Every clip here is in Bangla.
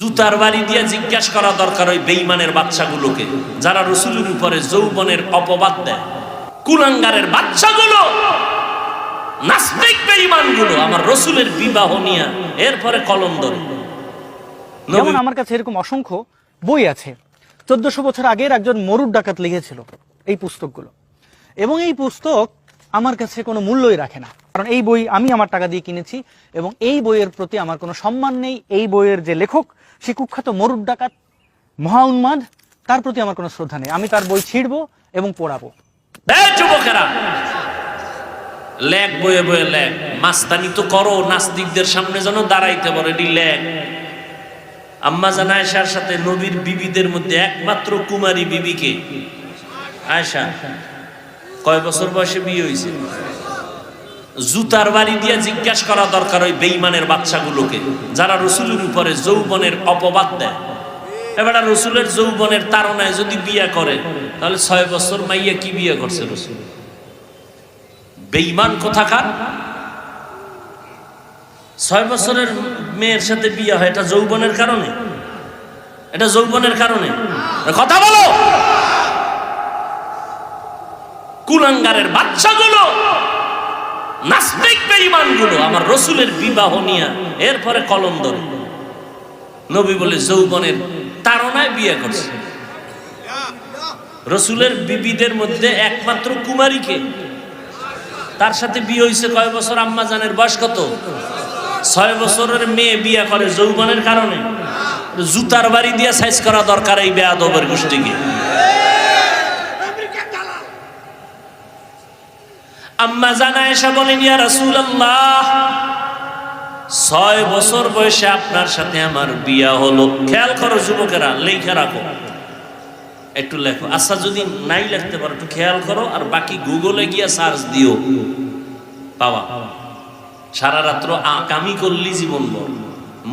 জুতার বাড়ি দিয়ে জিজ্ঞাসা করা দরকার ওই বেঈমানের বাচ্চাগুলোকে যারা রাসূলের উপরে যৌবনের অপবাদ দেয়। কুলাঙ্গারের বাচ্চাগুলো, নাস্তিক বেঈমানগুলো আমার রাসূলের বিবাহ নিয়ে এরপরে কলম ধরে। যেমন আমার কাছে এরকম অসংখ্য বই আছে। 1400 বছর আগের একজন মরুর ডাকাত লিখেছিল এই পুস্তকগুলো, এবং এই পুস্তক আমার কাছে কোনো মূল্যই রাখে না, কারণ এই বই আমি আমার টাকা দিয়ে কিনেছি এবং এই বইয়ের প্রতি আমার কোনো সম্মান নেই। এই বইয়ের যে লেখক, সে কুখ্যাত মরুর ডাকাত, মহা উন্মাদ, তার প্রতি আমার কোনো শ্রদ্ধা নেই। আমি তার বই ছিঁড়বো এবং পোড়াবো। যুবকেরা, লেখ বইয়ে বইয়ে লেখ, মাস্তানি তো করো, নাস্তিকদের সামনে যেন দাঁড়াইতে পারো, এটি লেখ। আম্মা জান আয়েশার সাথে নবীর বিবিদের মধ্যে একমাত্র কুমারী বিবিকে আয়েশা। কয় বছর বয়সে বিয়ে হয়েছে? জুতার বাড়ি দিয়ে জিজ্ঞাসা করা দরকার ওই বেঈমানের বাচ্চাগুলোকে যারা রাসূলের উপরে যৌবনের অপবাদ দেয়। এবার রাসূলের যৌবনের তাড়নায় যদি বিয়ে করে, তাহলে 6 বছর মাইয়া কি বিয়ে করছে রাসূল? বেঈমান কোথাকার। 6 বছরের মেয়ের সাথে বিয়ে হয়, এটা যৌবনের কারণে? এটা যৌবনের কারণে? কথা বলো। কুলাঙ্গারের বাচ্চাগুলো, নাস্তিক বেঈমানগুলো আমার রাসূলের বিবাহ নিয়ে এরপরে কলম ধরে। নবী বলে যৌবনের তাড়নায় বিয়ে করছে। রাসূলের বিবিদের মধ্যে একমাত্র কুমারীকে, তার সাথে বিয়ে হয়েছে কয় বছর? আম্মা জানের বয়স কত? 6 বছরের মেয়ে বিয়ে করে যৌবনের কারণে? জুতার বাড়ি দিয়ে সাইজ করা দরকার এই বেয়াদবের গোষ্ঠীকে। আম্মা জান আয়েশা বলেন, ইয়া রাসূলুল্লাহ, 6 বছর বয়সে আপনার সাথে আমার বিয়া হলো। খেয়াল করো যুবকেরা, লেখা রাখো, একটু লেখো। আচ্ছা যদি নাই লিখতে পারো একটু খেয়াল করো, আর বাকি গুগলে গিয়া সার্চ দিও, পাওয়া। সারা রাত্র আকামি করলি জীবন বল,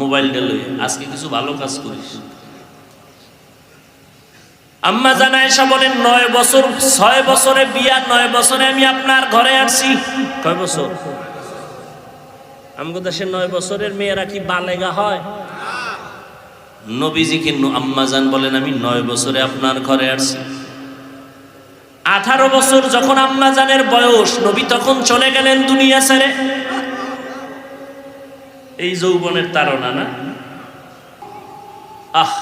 মোবাইলটা লইয়া আজকে কিছু ভালো কাজ করিস। আম্মা জান আয়েশা বলেন 9 বছর, 6 বছরে বিয়া, 9 বছরে আমি আপনার ঘরে আসছি। কয় বছর? আমগো দেশে 9 বছরের মেয়েরা কি বালেগা হয়? নবীজিকে আম্মা জান বলেন আমি 9 বছরে আপনার ঘরে আসছি। 18 বছর যখন আম্মা জানের বয়স, নবী তখন চলে গেলেন দুনিয়া ছেড়ে। এই যৌবনের তাড়না না? আহ,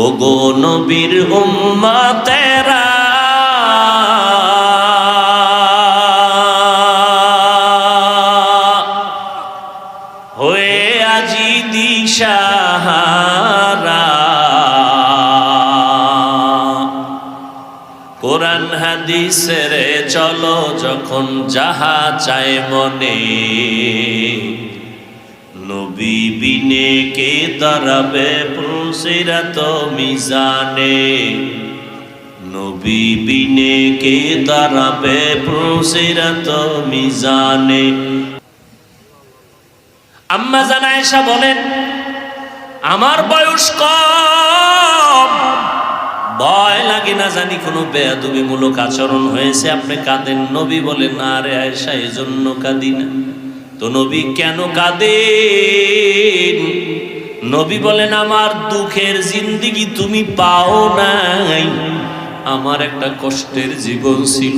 ও গো নবীর উম্মতেরা, হয়ে আজি দিশাহারা, কোরআন হাদিসের চলো যখন যাহা চায় মনে, নবী বিনে কে দাঁড়াবে পুলসিরাত মিজানে, নবী বিনে কে দাঁড়াবে পুলসিরাত মিজানে। আম্মা জান আয়েশা বলেন আমার বয়স কম, ভয় লাগে না জানি কোনো বেয়াদবিমূলক আচরণ হয়েছে, আপনি কাঁদেন। নবী বলেন না রে আয়েশা, এজন্য কাঁদি না। তো নবী কেন কাঁদেন? নবী বলেন আমার দুঃখের জিন্দেগি তুমি পাও নাই, আমার একটা কষ্টের জীবন ছিল,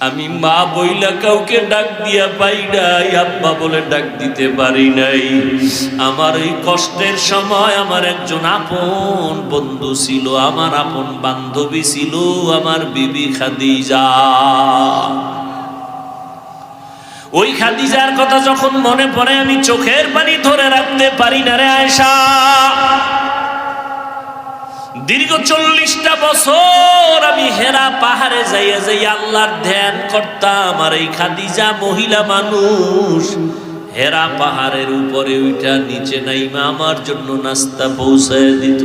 আমি মা বইলা কাউকে ডাক দিয়া পাই নাই, আব্বা বলে ডাক দিতে পারি নাই। আমার এই কষ্টের সময় আমার একজন আপন বন্ধু ছিল, আমার আপন বান্ধবী ছিল, আমার বিবি খাদিজা। ওই খাদিজার কথা যখন মনে পড়ে আমি চোখের পানি ধরে রাখতে পারি না রে আয়েশা। দীর্ঘ 40টা বছর আমি হেরা পাহাড়ে যাইয়া যাইয়া আল্লাহর ধ্যান করতাম, আর এই খাদিজা মহিলা মানুষ হেরা পাহাড়ের উপরে উঠা নিচে নাইমা আমার জন্য নাস্তা পৌঁছায় দিত।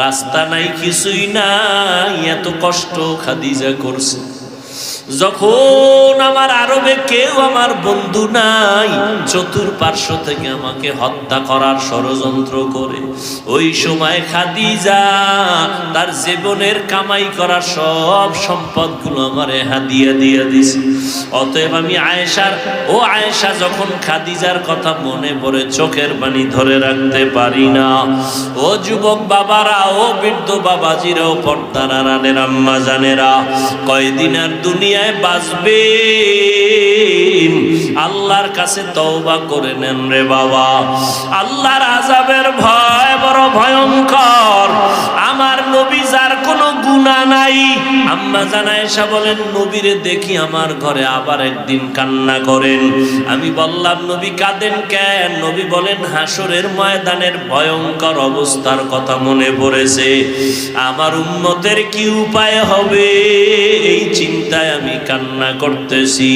রাস্তা নাই, কিছুই নাই, এত কষ্ট খাদিজা করছে। যখন আমার আরবে কেউ আমার বন্ধু নাই, চতুর্পার্শ্ব থেকে আমাকে হত্যা করার ষড়যন্ত্র করে, ওই সময় খাদিজা তার জীবনের কামাই করার সব সম্পদগুলো আমারে হাদিয়া দিয়ে দিছে। অতএব আমি আয়েশা যখন খাদিজার কথা মনে পড়ে চোখের পানি ধরে রাখতে পারি না। ও যুবক বাবারা, ও বৃদ্ধ বাবাজিরা, ও পর্দার আড়ালের আম্মা জানেরা, কয়দিন আর দুনিয়ায় বাঁচবে? আল্লাহর কাছে তওবা করে নেন রে বাবা। আল্লাহর আযাবের ভয় বড় ভয়ঙ্কর। আমার নবী যার কোনো গুনাহ নাই, আম্মা জান আয়েশা বলেন নবীরে দেখি আমার ঘরে আবার একদিন কান্না করেন। আমি বললাম নবী কাঁদেন কেন? নবী বলেন হাসরের ময়দানের ভয়ঙ্কর অবস্থার কথা মনে পড়েছে। আমার উম্মতের কি উপায় হবে এই চিন্তায় আমি কান্না করতেছি।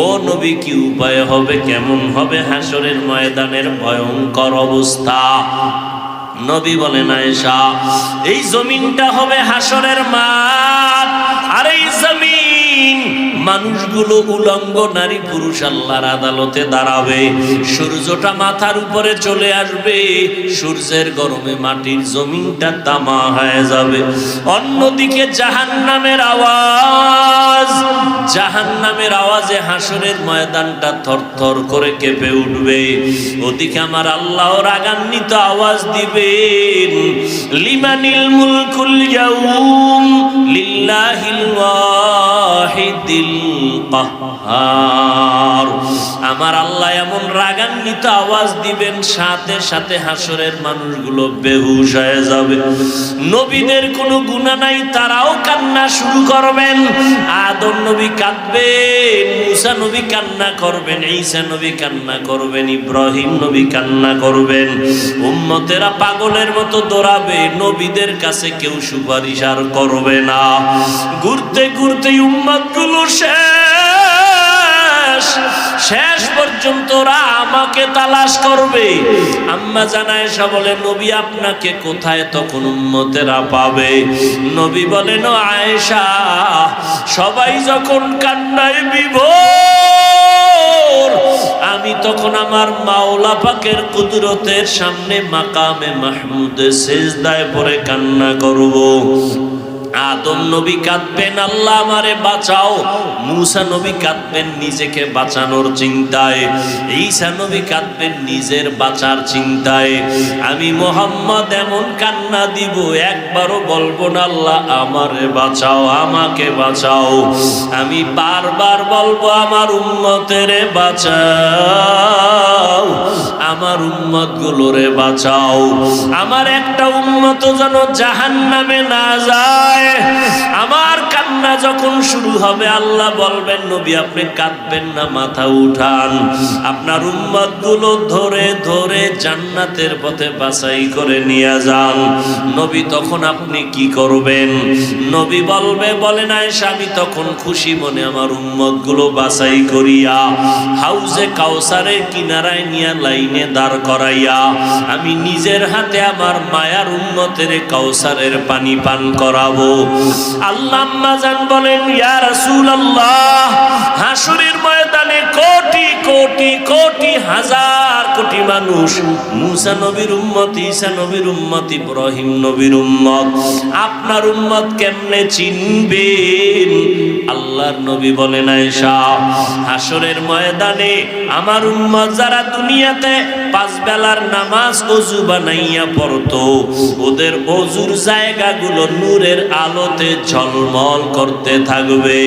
ও নবী কি উপায় হবে, কেমন হবে হাসরের ময়দানের ভয়ঙ্কর অবস্থা? নবী বলেন আয়েশা, এই জমিনটা হবে হাসরের মাঠ, আর এই জমিন মানুষগুলো উলঙ্গ নারী পুরুষ আল্লাহর আদালতে দাঁড়াবে। সূর্যটা মাথার উপরে চলে আসবে, সূর্যের গরমে মাটির জমিনটা তামা হয়ে যাবে। অন্যদিকে জাহান্নামের আওয়াজে হাসরের ময়দানটা থরথর করে কেঁপে উঠবে। ওদিকে আমার আল্লাহ রাগান্বিত আওয়াজ দিবেন, লিমানিল মুলকুল ইয়াউম লিল্লাহিল ওয়াহিদিল কাহ্হার। আমার আল্লাহ এমন রাগান্বিত আওয়াজ দিবেন, সাথে সাথে হাসরের মানুষগুলো বেহুশ হয়ে যাবে। নবীদের কোনো গুনাহ নাই, তারাও কান্না শুরু করবেন। আদম নবী কাঁদবেন, মুসা নবী কান্না করবেন, ঈসা নবী কান্না করবেন, ইব্রাহিম নবী কান্না করবেন। উম্মতেরা পাগলের মতো দৌড়াবে, নবীদের কাছে কেউ সুপারিশ আর করবে না। ঘুরতে ঘুরতে উম্মতগুলো শেষ পর্যন্ত ওরা আমাকে তালাশ করবে। আম্মা জান আয়েশা বলে নবী আপনাকে কোথায় তখন উম্মতেরা পাবে? নবী বলেন ও আয়েশা, সবাই যখন কান্নায় বিভোর, আমি তখন আমার মাওলা পাকের কুদরতের সামনে মাকামে মাহমুদে সিজদায় পড়ে কান্না করব। আদম নবী কাঁদবেন, আল্লাহ আমারে বাঁচাও। মুসা নবী কাঁদবেন নিজেকে বাঁচানোর চিন্তায়। ঈসা নবী কাঁদবেন নিজের বাঁচার চিন্তায়। আমি মুহাম্মদ এমন কান্না দিব, একবারও বলবো না আল্লাহ আমারে বাঁচাও, আমাকে বাঁচাও। আমি বারবার বলবো আমার উম্মতেরে বাঁচাও, আমার উম্মত গুলোরে বাঁচাও। আমার একটা উম্মত যেন জাহান্নামে না যায়। আমার কান্না যখন শুরু হবে, আল্লাহ বলবেন নবী আপনি কাঁদবেন না, মাথা উঠান, আপনার উম্মত গুলো ধরে ধরে জান্নাতের পথে বাছাই করে নিয়ে যান। নবী তখন আপনি কি করবেন? নবী বলেন আয়েশা, আমি তখন খুশি মনে আমার উম্মত গুলো বাছাই করিয়া হাউজে কাউসারের কিনারায় নিয়ে লাইনে দাঁড় করাইয়া আমি নিজের হাতে আমার মায়ার উম্মতের কাউসারের পানি পান করাবো। আল্লাহ আম্মা জান বলেন ইয়া রাসূলুল্লাহ, হাসরের ময়দানে কোটি কোটি কোটি হাজার কোটি মানুষ, মুসা নবীর উম্মত, ঈসা নবীর উম্মত, ইব্রাহিম নবীর উম্মত, আপনার উম্মত কেমনে চিনবেন? আল্লাহর নবী বলেন আয়েশা, হাসরের ময়দানে আমার উম্মত যারা দুনিয়াতে পাঁচ বেলার নামাজ ওযু বানাইয়া পড়তো, ওদের ওযুর জায়গাগুলো নূরের আলোতে ঝলমল করতে থাকবে।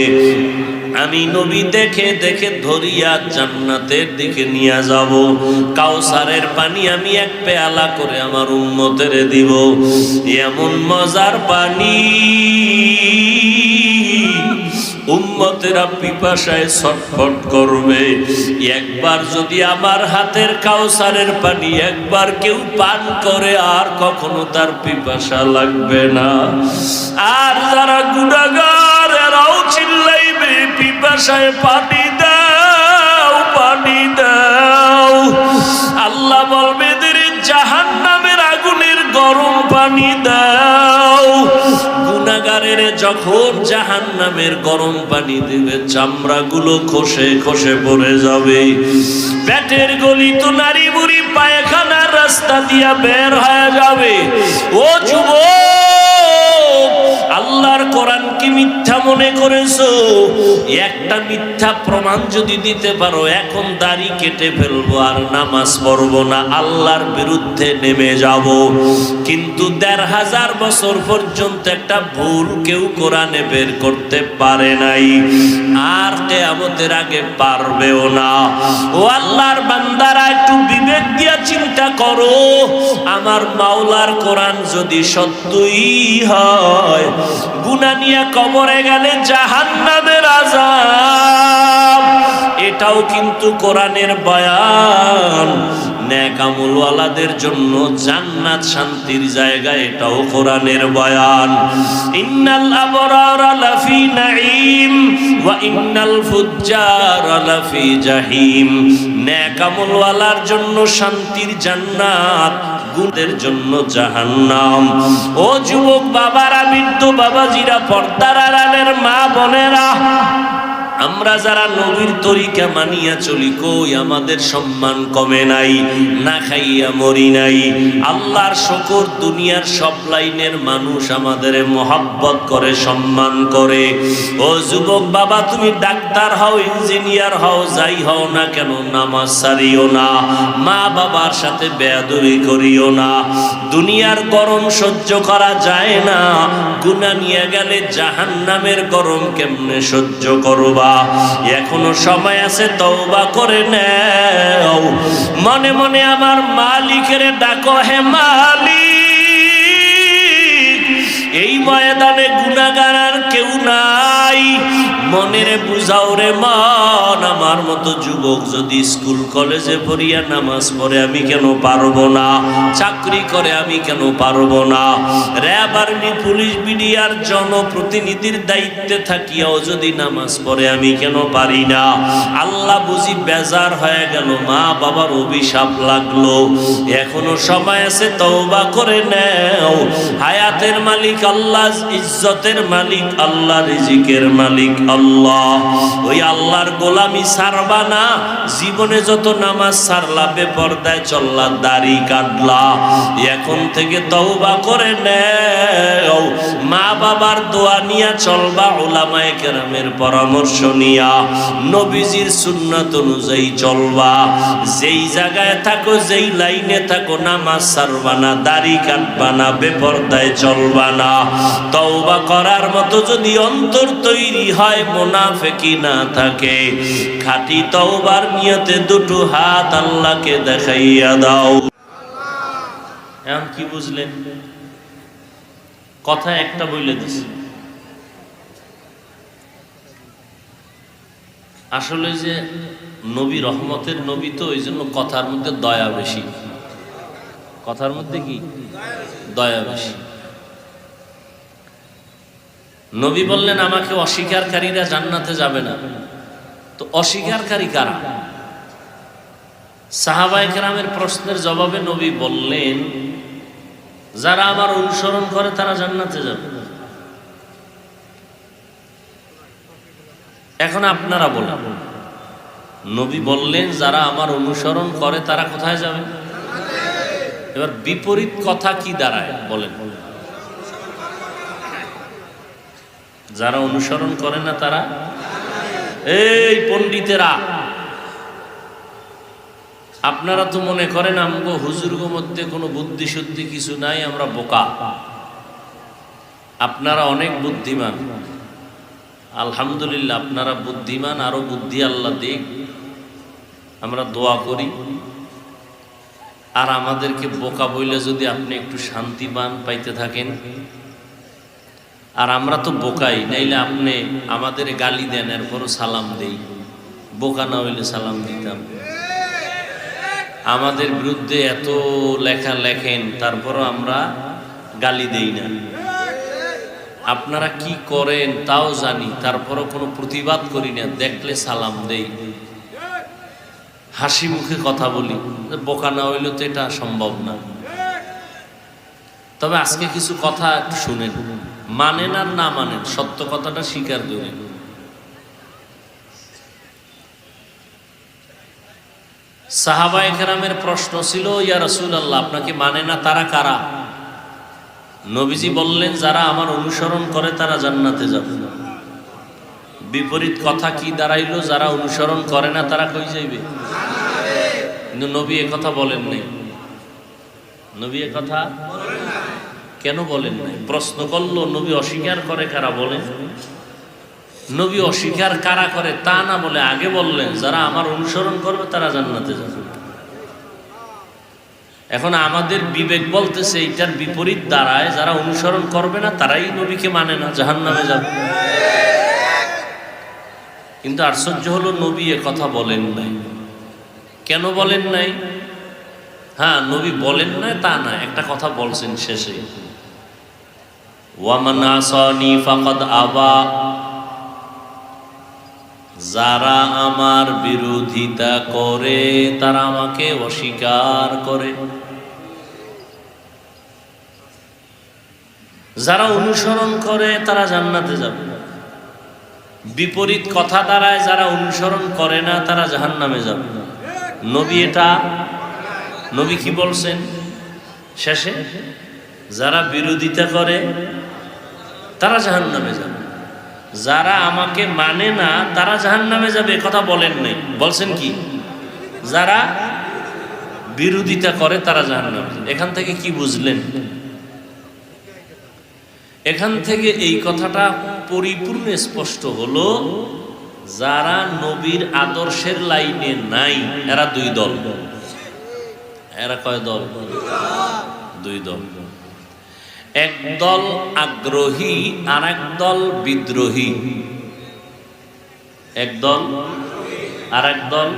আমি নবী দেখে দেখে ধরিয়া জান্নাতের দিকে নিয়ে যাব। কাউসারের পানি আমি এক পেয়ালা করে আমার উম্মতের দিব। এমন মজার পানি উম্মতেরা পিপাসায় ছটফট করবে। একবার যদি আমার হাতের কাউসারের পানি একবার কেউ পান করে, আর কখনো তার পিপাসা লাগবে না। আর যারা গুনাহগার এরাও চিল্লাইবে, পিপাসায় পানি দাও, পানি দাও। আল্লাহ বলবে এদের জাহান্নামের আগুনের গরম পানি দাও। গুনাহগারের যখন জাহান্নামের গরম পানি দিবে, চামড়াগুলো খসে খসে পড়ে যাবে। পেটের গলি তো নারী বুড়ি পায়খানার রাস্তা দিয়া বের হয়ে যাবে। ও যুবক, আল্লাহর কোরআন কি মিথ্যা মনে করেছো, একটা মিথ্যা প্রমাণ যদি দিতে পারো, এখন দাড়ি কেটে ফেলবো আর নামাজ পড়বো না, আল্লাহর বিরুদ্ধে নেমে যাব। কিন্তু ১৫০০ বছর পর্যন্ত একটা ভুল কেউ কোরআনে বের করতে পারে নাই, আর কিয়ামতের আগে পারবেও না। ও আল্লাহর বান্দারা, একটু বিবেক দিয়া চিন্তা করো, আমার মাওলার কোরআন যদি সত্যই হয়, গুনাহ নিয়ে কবরে গেলে জাহান্নামের আযাব, এটাও কিন্তু কোরআনের বয়ান। নেক আমলওয়ালাদের জন্য জান্নাত শান্তির জায়গা, এটাও কোরআনের বয়ান। ইন্নাল আবরারা লাফি নাঈম ওয়া ইন্নাল ফুজ্জারা লাফি জাহিম। নেক আমলওয়ালার জন্য শান্তির জান্নাত, গুণের জন্য জাহান্নাম। ও যুবক বাবারা, বৃদ্ধ বাবাজিরা, পর্দার আড়ালের মা বোনেরা, আমরা যারা নবীর তরিকা মানিয়া চলি, কই আমাদের সম্মান কমে নাই, না খাইয়া মরি নাই। আল্লাহর শুকর, দুনিয়ার সব লাইনের মানুষ আমাদের মহব্বত করে, সম্মান করে। ও যুবক বাবা, তুমি ডাক্তার হও, ইঞ্জিনিয়ার হও, যাই হও না কেন, নামাজ ছাড়িও না, মা বাবার সাথে বেয়াদবি করিও না। দুনিয়ার গরম সহ্য করা যায় না, গুনাহ নিয়ে গেলে জাহান্নামের গরম কেমনে সহ্য করবা? এখনো সময় আছে, তওবা করে নাও। মনে মনে আমার মালিকের ডাকো, হে মালিক, এই ময়দানে গুনাহগার আর কেউ নাই, মনের বুঝাও রে মন। আমার মতো যুবক যদি স্কুল কলেজে পড়িয়া নামাজ পড়ে, আমি কেন পারবো না? চাকরি করে, আমি কেন পারবো না? র্যাব, আর্মি, পুলিশ, বিডিআর জনপ্রতিনিধির দায়িত্বে থাকিয়াও যদি নামাজ পড়ে, আমি কেন পারি না? আল্লাহ বুঝি বেজার হয়ে গেল, মা বাবার অভিশাপ লাগলো। এখনো সময় আছে, তওবা করে নাও। হায়াতের মালিক আল্লাহ, ইজ্জতের মালিক আল্লাহ, রিজিকের মালিক আল্লাহ। ওই আল্লাহর গোলামি ছাড়বা না। জীবনে যত নামাজ ছাড়লা, বেপরদায় চললা, দাড়ি কাটলা, এখন থেকে তওবা করে নাও। মা বাবার দোয়া নিয়া চলবা, উলামায়ে কেরামের পরামর্শ নিয়া, নবীজির সুন্নাত অনুযায়ী চলবা। যেই জায়গায় থাকো, যেই লাইনে থাকো, নামাজ ছাড়বা না, দাড়ি কাটবা না, বেপরদায় চলবা না। তওবা করার মতো যদি অন্তর তৈরি হয়, মুনাফিকি না থাকে, খাঁটি তওবার নিয়তে দুটো হাত আল্লাহকে দেখাইয়া দাও। এখন কি বুঝলেন? কথা একটা বলে দিছি, আসলে যে নবী রহমতের নবী, তো ওই জন্য কথার মধ্যে দয়া বেশি। কথার মধ্যে কি দয়া বেশি। নবী বললেন, আমাকে অস্বীকারীরা জান্নাতে যাবে না। তো অস্বীকারী কারা? সাহাবায়ে কেরামের প্রশ্নের জবাবে নবী বললেন, যারা আমার অনুসরণ করে তারা জান্নাতে যাবে। এখন আপনারা বলেন, নবী বললেন যারা আমার অনুসরণ করে তারা কোথায় যাবে? এবার বিপরীত কথা কি দাঁড়ায় বলেন? যারা অনুসরণ করে না তারা, এই পণ্ডিতেরা, আপনারা তো মনে করেন আমগো হুজুরগো মধ্যে কোনো বুদ্ধি শুদ্ধি কিছু নাই, আমরা বোকা। আপনারা অনেক বুদ্ধিমান, আলহামদুলিল্লাহ, আপনারা বুদ্ধিমান, আরো বুদ্ধি আল্লাহ দিক, আমরা দোয়া করি। আর আমাদেরকে বোকা বইলে যদি আপনি একটু শান্তি পান, পাইতে থাকেন। আর আমরা তো বোকাই, নাইলে আপনি আমাদের গালি দেন, এরপরও সালাম দেই। বোকা না হইলে সালাম দিতাম। আমাদের বিরুদ্ধে এত লেখা লেখেন, তারপরও আমরা গালি দেই না। আপনারা কি করেন তাও জানি, তারপরও কোনো প্রতিবাদ করি না, দেখলে সালাম দেই, হাসি মুখে কথা বলি। বোকা না হইলে তো এটা সম্ভব না। তবে আজকে কিছু কথা শুনেন, মানেন আর না মানেন, সত্য কথাটা স্বীকার করেন। সাহাবায়ে কেরামের প্রশ্ন ছিল, ইয়া রাসূলুল্লাহ, আপনাকে মানে না তারা কারা? নবীজি বললেন যারা আমার অনুসরণ করে তারা জান্নাতে যাবে। বিপরীত কথা কি দাঁড়াইলো? যারা অনুসরণ করে না তারা কই যাইবে? কিন্তু নবী এ কথা বলেন নাই। নবী এ কথা কেন বলেন নাই? প্রশ্ন করলো নবী অস্বীকার করে কারা? বলেন নবী অস্বীকার কারা করে তা না বলে আগে বললেন যারা আমার অনুসরণ করবে তারা জান্নাতে যাবে। এখন আমাদের বিবেক বলতেছে এইটার বিপরীত দাঁড়ায়, যারা অনুসরণ করবে না তারাই নবীকে মানে না, জাহান্নামে যাবে। কিন্তু আশ্চর্য হলো নবী এ কথা বলেন নাই। কেন বলেন নাই? হ্যাঁ, নবী বলেন নাই তা না, একটা কথা বলছেন শেষে, ওয়ামান আসানি ফাকাদ আবা, যারা আমার বিরোধিতা করে তারা আমাকে অস্বীকার করে। যারা অনুসরণ করে তারা জান্নাতে যাবে। বিপরীত কথা দ্বারায় যারা অনুসরণ করে না তারা জাহান্নামে যাবে। নবী এটা, নবী কি বলছেন শেষে? যারা বিরোধিতা করে তারা জাহান্নামে যাবে, যারা আমাকে মানে না তারা জাহান্নামে যাবে। কথা বলেন নাই, বলছেন কি? যারা বিরোধিতা করে তারা জাহান্নামে যাবে। এখান থেকে কি বুঝলেন? এখান থেকে এই কথাটা পরিপূর্ণ স্পষ্ট হলো, যারা নবীর আদর্শের লাইনে নাই এরা দুই দল। এরা কয় দল? দুই দল। এক দল আগ্রহী আর এক দল বিদ্রোহী। এক দল আর এক দল,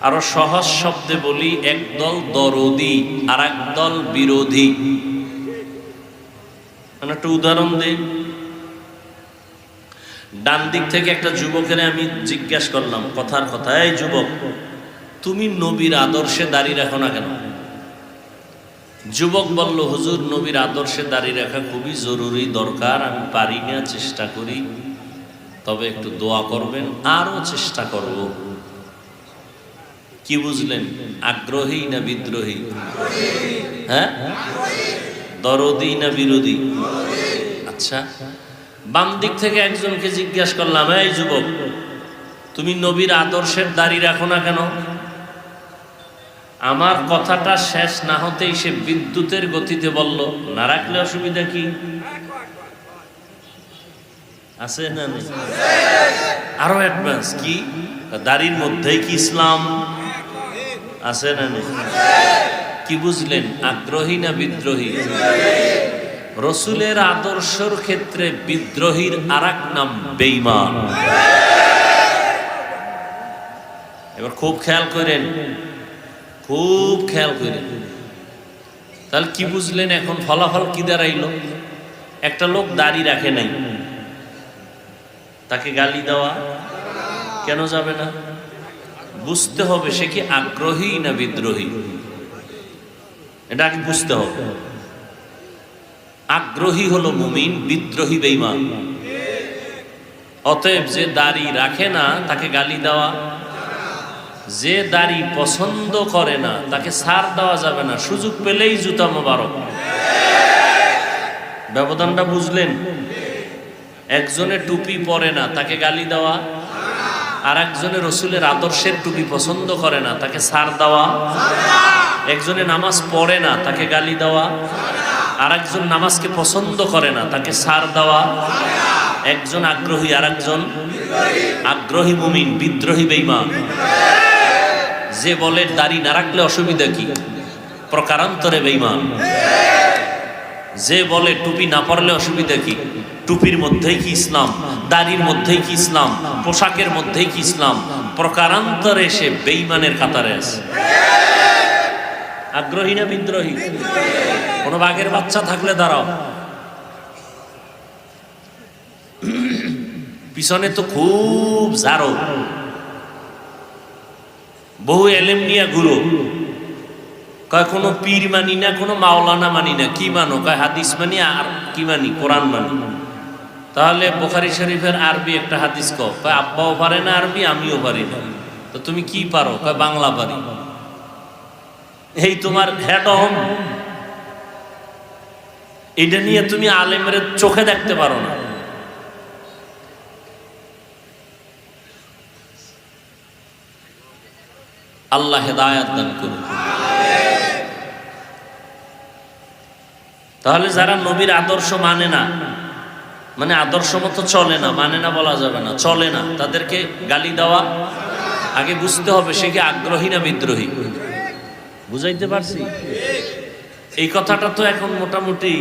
আরো সহজ শব্দে বলি, এক দল দরদি আর এক দল বিরোধী। একটা উদাহরণ দিই। ডান দিক থেকে একটা যুবকের আমি জিজ্ঞাসা করলাম কথার কথা, এই যুবক তুমি নবীর আদর্শে দাঁড়িয়ে রাখো না কেন? যুবক বলল, হুজুর নবীর আদর্শে দাঁড়িয়ে রাখা খুবই জরুরি, দরকার, আমি পারি না, চেষ্টা করি, তবে একটু দোয়া করবেন, আরো চেষ্টা করব। কি বুঝলেন? আগ্রহী না বিদ্রোহী? হ্যাঁ, দরদি না বিরোধী? আচ্ছা, বাম দিক থেকে একজনকে জিজ্ঞাসা করলাম, এই যুবক তুমি নবীর আদর্শের দাঁড়িয়ে রাখো না কেন? আমার কথাটা শেষ না হতেই সে বিদ্যুতের গতিতে বলল, না রাখলে অসুবিধা কি আছে? না নেই? আরো অ্যাডভান্স কি? দাড়ির মধ্যেই কি ইসলাম আছে না নেই? কি বুঝলেন? আগ্রহী না বিদ্রোহী? রসুলের আদর্শের ক্ষেত্রে বিদ্রোহীর আরেক নাম বেঈমান। এবার খুব খেয়াল করেন, খুব খেয়াল করেন। তাহলে কি বুঝলেন? এখন ফলাফল কি দাঁড়াইল? একটা লোক দাড়ি রাখে নাই, তাকে গালি দেওয়া কেন যাবে না? বুঝতে হবে সে কি আগ্রহী না বিদ্রোহী, এটা আগে বুঝতে হবে। আগ্রহী হলো মুমিন, বিদ্রোহী বেঈমান। অতএব যে দাড়ি রাখে না তাকে গালি দেওয়া, যে দাড়ি পছন্দ করে না তাকে ছাড় দেওয়া যাবে না, সুযোগ পেলেই জুতা মোবারক। ব্যবধানটা বুঝলেন? একজনে টুপি পরে না তাকে গালি দেওয়া, আর একজনে রসুলের আদর্শের টুপি পছন্দ করে না তাকে ছাড় দেওয়া। একজনে নামাজ পড়ে না তাকে গালি দেওয়া, আর একজন নামাজকে পছন্দ করে না তাকে ছাড় দেওয়া। একজন আগ্রহী আর একজন আগ্রহী মুমিন, বিদ্রোহী বেঈমান। যে বলে দাড়ি না রাখলে অসুবিধা কি, প্রকারান্তরে বেঈমান। যে বলে টুপি না পরলে অসুবিধা কি, টুপির মধ্যেই কি ইসলাম, দাড়ির মধ্যেই কি ইসলাম, পোশাকের মধ্যেই কি ইসলাম, প্রকারান্তরে সে বেঈমানের কাতারে আছে। আগ্রহী না বিদ্রোহী? কোন বাঘের বাচ্চা থাকলে দাঁড়াও, পিছনে তো খুব জারো, বহু এলেম নিয়ে ঘুরো, কয় কোনো পীর মানি না, কোনো মাওলানা মানি না। কি মানো? কয় হাদিস মানি। আর কি মানি? কোরআন মানি। তাহলে বুখারী শরীফের আরবি একটা হাদিস কয় আব্বাও পারে না আরবি, আমিও পারি না। তো তুমি কি পারো? কয় বাংলা পারি। এই তোমার হেড অন। এটা নিয়ে তুমি আলেমের চোখে দেখতে পারো না। আল্লাহ হেদায়েত দান করুন। তাহলে যারা নবীর আদর্শ মানে না, মানে আদর্শ মতো চলে না, মানে না বলা যাবে না, চলে না, তাদেরকে গালি দেওয়া আগে বুঝতে হবে সে কি আগ্রহী না বিদ্রোহী। বুঝাইতে পারছি? এই কথাটা তো এখন মোটামুটি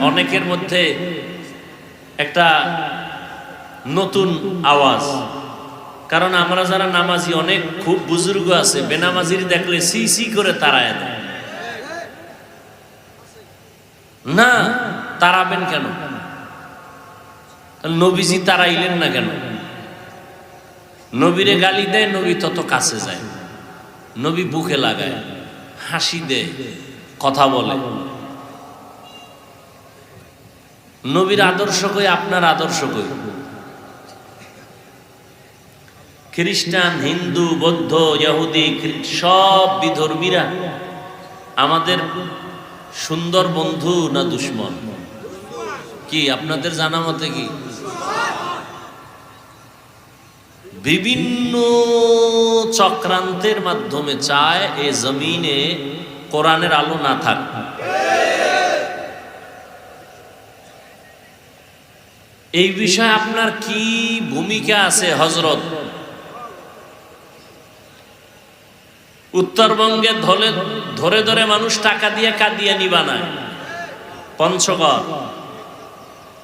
অনেকের মধ্যে একটা নতুন আওয়াজ। কারণ আমরা যারা নামাজি, অনেক খুব বুজুর্গ আছে বেনামাজির দেখলে সি সি করে তাড়ায় দেয়। না, তাড়াবেন কেন? নবীজি তাড়াইলেন না কেন? নবীরে গালি দেয়, নবী তত কাছে যায়, নবী বুকে লাগায়, হাসি দেয়, কথা বলে। নবীর আদর্শ কই, আপনার আদর্শ কই? খ্রিস্টান, হিন্দু, বৌদ্ধ, ইহুদি সব বিধর্মীরা আমাদের সুন্দর বন্ধু না দুশ্মন? কি আপনাদের জানা মতে কি? বিভিন্ন চক্রান্তের মাধ্যমে চায় এ জমিনে কোরআনের আলো না থাক। এই বিষয়ে আপনার কি ভূমিকা আছে হযরত? উত্তরবঙ্গে ধরে ধরে মানুষ টাকা দিয়ে কাদিয়ানি বানায়, পঞ্চগড়।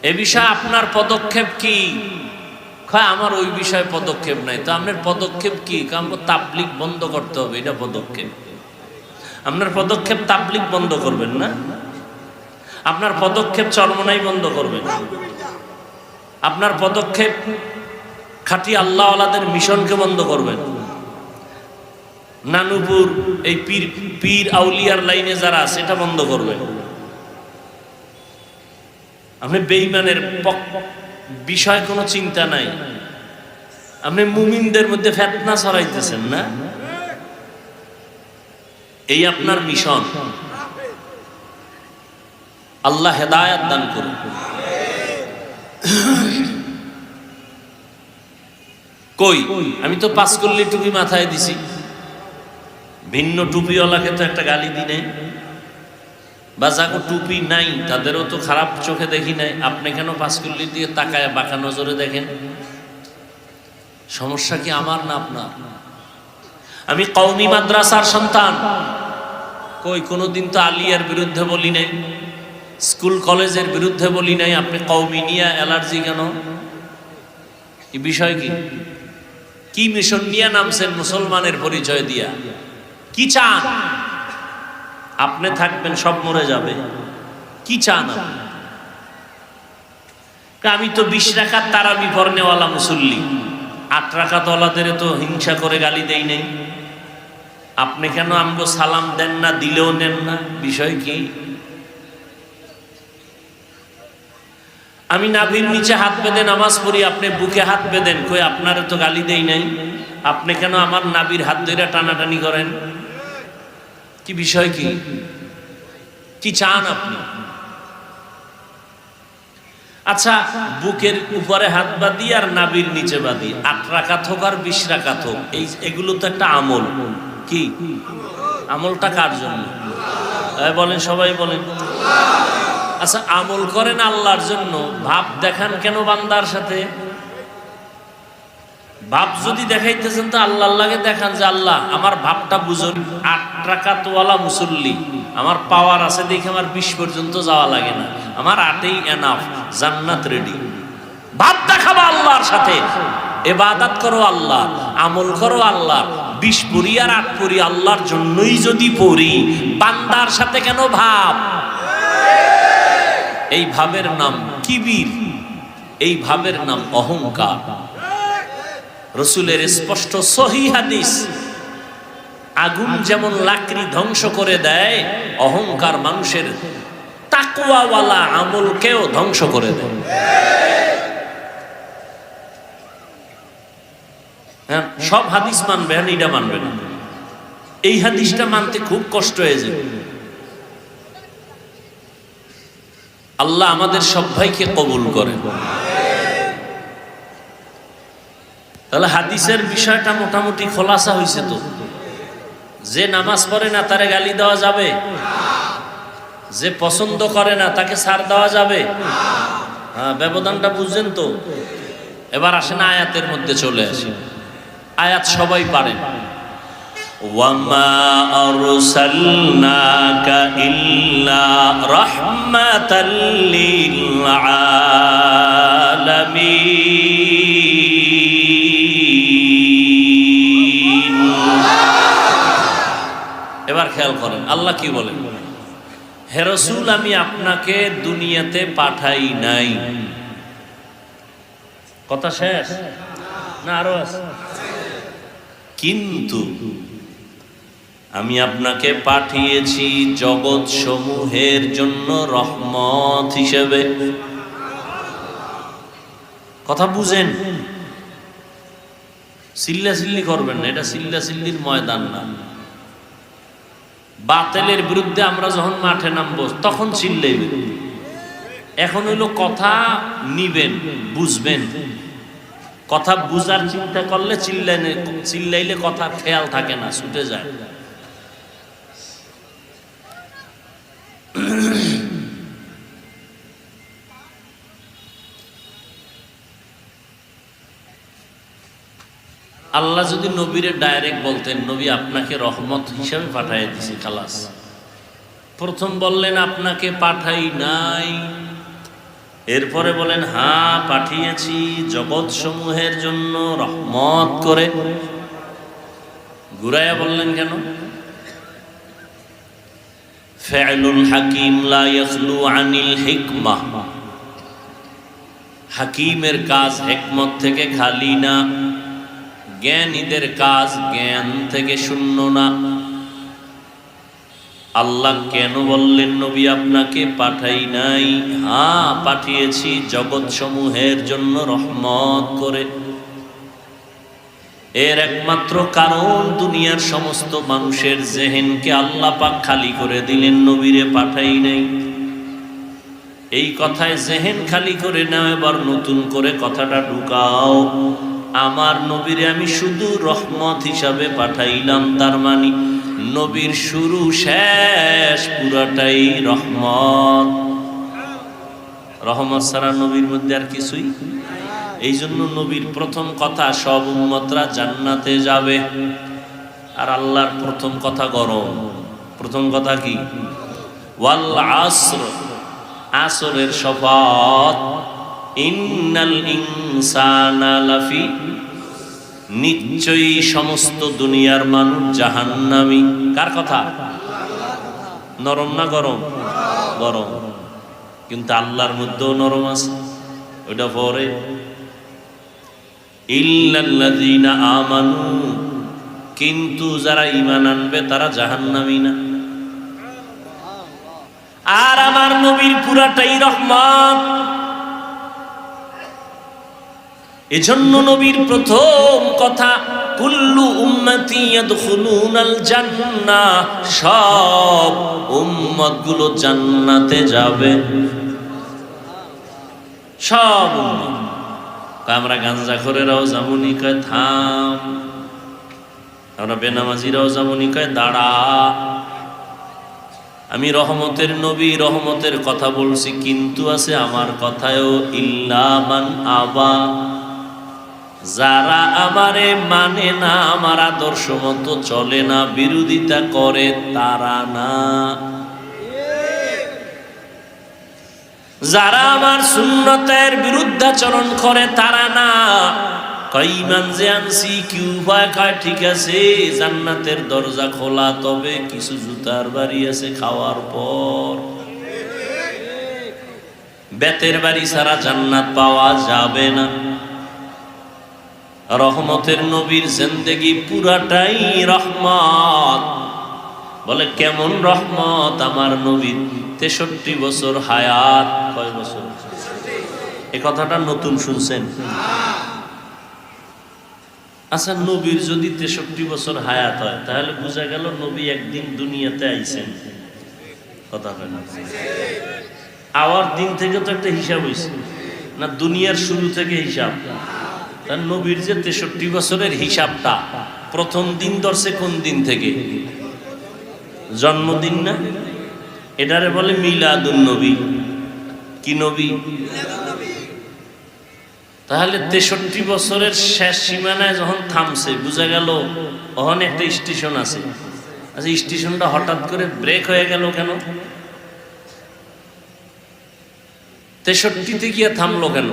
এ বিষয়ে আপনার পদক্ষেপ কি? আমার ওই বিষয়ে পদক্ষেপ নাই। তো আপনার পদক্ষেপ কি? আমাকে তাবলীগ বন্ধ করতে হবে, এটা পদক্ষেপ। আপনার পদক্ষেপ তাবলীগ বন্ধ করবেন না, আপনার পদক্ষেপ চরমনাই বন্ধ করবেন, আপনার পদক্ষেপ খাঁটি আল্লাহওয়ালাদের মিশনকে বন্ধ করবেন। নানুপুর এই পীর আউলিয়ার লাইনে যারা আছে এটা বন্ধ করবেন। আপনি বেঈমানের বিষয় কোনো চিন্তা নাই, আপনি মুমিনদের মধ্যে ফিতনা ছড়াইতেছেন না, এই আপনার মিশন। আল্লাহ হেদায়েত দান করুন। কই আমি তো পাঁচকল্লি টুপি মাথায় দিছি, ভিন্ন টুপিওয়ালাকে তো একটা গালি দি নাই, বা যাকে টুপি নাই তাদেরও তো খারাপ চোখে দেখি নাই। আপনি কেন পাঁচকল্লি দিয়ে তাকায় বাঁকা নজরে দেখেন? সমস্যা কি আমার না আপনার? আমি কওমি মাদ্রাসার সন্তান, কই কোনোদিন তো আলিয়ার বিরুদ্ধে বলি নাই, স্কুল কলেজের বিরুদ্ধে বলি নাই। আপনি কওমি নিয়ে অ্যালার্জি কেন? এই বিষয় কি? কি মিশন নিয়ে নামছেন মুসলমানের পরিচয় দিয়া? কি চান? আপনি থাকবেন, সব মরে যাবে। কি চান আপনি? আমি তো 20 রাকাত তারাবি পড়নেওয়ালা মুসল্লি, 8 রাকাত ওয়ালাদের তো হিংসা করে গালি দেই নাই। আপনি কেন আমগো সালাম দেন না, দিলেও নেন না? বিষয় কি? আমি নাভির নিচে হাত বেঁধে নামাজ পড়ি, আপনি বুকে হাত বেঁধেন, কই আপনারে তো গালি দেই নাই। আপনি কেন আমার নাভির হাত ধরে টানাটানি করেন? কি বিষয় কি? কি চান আপনি? আচ্ছা, বুকের উপরে হাত বাঁধি আর নাভির নিচে বাঁধি, 8 রাকাত হোক আর 20 রাকাত হোক, এগুলো তো একটা আমল। কি আমলটা? কার জন্য বলেন? সবাই বলেন। আচ্ছা, আমল করেন আল্লাহর জন্য, ভাব দেখান কেন বান্দার সাথে? ভাব যদি দেখাইতেছেন তো আল্লাহর লাগে দেখান যে আল্লাহ আমার ভাবটা বুঝুন। 8 রাকাতওয়ালা মুসল্লি, আমার পাওয়ার আছে দেখে আমার 20 পর্যন্ত যাওয়া লাগে না, আমার 8ই এনাফ, জান্নাত রেডি। ভাব দেখাবো আল্লাহর সাথে, ইবাদত করো আল্লাহ, আমল করো আল্লাহ। 20 পড়ি আর 8 পড়ি আল্লাহর জন্যই যদি পড়ি, বান্দার সাথে কেন ভাব? এই ভাবের নাম কিবির, এই ভাবের নাম অহংকার। রাসূলের স্পষ্ট সহিহ হাদিস, আগুন যেমন লাকড়ি ধ্বংস করে দেয়, অহংকার মানুষের তাকওয়াওয়ালা আমলকেও ধ্বংস করে দেয়। হ্যাঁ, সব হাদিস মানবে, এটা মানবে না। এই হাদিসটা মানতে খুব কষ্ট হয়ে যায়। আল্লাহ আমাদের সবাইকে কবুল করে। তাহলে হাদিসের বিষয়টা মোটামুটি খোলাসা হয়েছে তো। যে নামাজ পড়ে না তারে গালি দেওয়া যাবে, যে পছন্দ করে না তাকে ছাড় দেওয়া যাবে। হ্যাঁ, ব্যবধানটা বুঝছেন তো। এবার আসেন আয়াতের মধ্যে চলে আসি। আয়াত সবাই পারেন। ওয়ামা আরসালনাকা ইল্লা রাহমাতাল লিল আলামিন। এবার খেয়াল করেন আল্লাহ কি বলেন, হে রাসূল আমি আপনাকে দুনিয়াতে পাঠাই নাই। কথা শেষ না আরো আছে? কিন্তু আমি আপনাকে পাঠিয়েছি জগৎ সমূহের জন্য রহমত হিসেবে। কথা বুঝেন, চিল্লাচিল্লি করবেন না, এটা চিল্লাচিল্লির ময়দান না। বাতিলের বিরুদ্ধে আমরা যখন মাঠে নামবো তখন চিল্লাইবেন। এখন হইলো কথা নিবেন, বুঝবেন। কথা বুঝার চিন্তা করলে চিল্লাইলে কথার খেয়াল থাকে না, ছুটে যায়। আল্লাহ যদি নবীরে ডাইরেক্ট বলতেন, নবী আপনাকে রহমত হিসাবে পাঠাই দিছি, খালাস। প্রথম বললেন আপনাকে পাঠাই নাই, এরপরে বলেন হ্যাঁ পাঠিয়েছি জগৎ সমূহের জন্য রহমত করে। ঘুরাইয়া বললেন কেন? ফাইলুল হাকিম লা ইয়াখলু আনিল হিকমাহ। হাকিমের কাজ হিকমত থেকে খালি না, জ্ঞানীদের কাজ জ্ঞান থেকে শূন্য না। আল্লাহ কেন বললেন নবী আপনাকে পাঠাই নাই? হ্যাঁ পাঠিয়েছি জগৎ সমূহের জন্য রহমত করে। এর একমাত্র কারণ দুনিয়ার সমস্ত মানুষের জেহেনকে আল্লাহ পাক খালি করে দিলেন, নবীরে পাঠাই নাই। এই কথায় জেহেন খালি করে নাও, এবার নতুন করে কথাটা ঢুকাও। আমার নবীরে আমি শুধু রহমত হিসাবে পাঠাইলাম, তার মানে নবীর শুরু শেষ পুরাটাই রহমত। রহমত ছাড়া নবীর মধ্যে আর কিছুই। এই জন্য নবীর প্রথম কথা সব উম্মতরা জান্নাতে যাবে। আর আল্লাহর প্রথম কথা গরম। প্রথম কথা কি? ওয়াল আসর, আসরের শপথ। ইন্নাল ইনসানা লাফি, নিশ্চয়ই সমস্ত দুনিয়ার মানুষ জাহান্নামী। কার কথা? নরম না গরম? গরম। কিন্তু আল্লাহর মধ্যেও নরম আছে, ওটা পরে। ইল্লাল্লাযীনা আমানু, কিন্তু যারা ঈমান আনবে তারা জাহান্নামী না। আর আমার নবীর পুরাটাই রহমত। এজন্য নবীর প্রথম কথা কুল্লু উম্মতি ইয়াদখুলুনাল জান্নাহ, সব উম্মতগুলো জান্নাতে যাবে। সব উম্মত। আমরা গাঞ্জাখোরেরাও যেমনই কয় থাম, আমরা বেনামাজিরাও যেমনই কয় দাঁড়া। আমি রহমতের নবী, রহমতের কথা বলছি, কিন্তু আছে আমার কথায়ও ইল্লা মান আবা, যারা আমারে মানে না, আমার আদর্শ মতো চলে না, বিরোধিতা করে, তারা না। যারা আমার সুন্নতের বিরুদ্ধাচরণ করে তারা না। কইমান যে আনছি কি উপায়? খায় ঠিক আছে, জান্নাতের দরজা খোলা, তবে কিছু জুতার বাড়ি আছে খাওয়ার পর। বেতের বাড়ি ছাড়া জান্নাত পাওয়া যাবে না। রহমতের নবীর জিন্দেগি পুরাটাই রহমত। বলে কেমন রহমত? আমার নবীর 63 বছর হায়াত। কয় বছর? এই কথাটা নতুন শুনছেন? আচ্ছা, নবীর যদি 63 বছর হায়াত হয়, তাহলে বোঝা গেল নবী একদিন দুনিয়াতে আইছেন। কথা হয় না? আওয়ার দিন থেকে তো একটা হিসাব হয়েছে না, দুনিয়ার শুরু থেকে হিসাব। তার নবীর যে 63 বছরের হিসাবটা প্রথম দিন ধরছে কোন দিন থেকে? জন্মদিন না? এটারে বলে মিলাদুন নবী। কি নবী? তাহলে 63 বছরের শেষ সীমানায় যখন থামছে, বোঝা গেল ওখানে একটা স্টেশন আছে। আচ্ছা, স্টেশনটা হঠাৎ করে ব্রেক হয়ে গেল কেন? 63-তে গিয়ে থামলো কেন?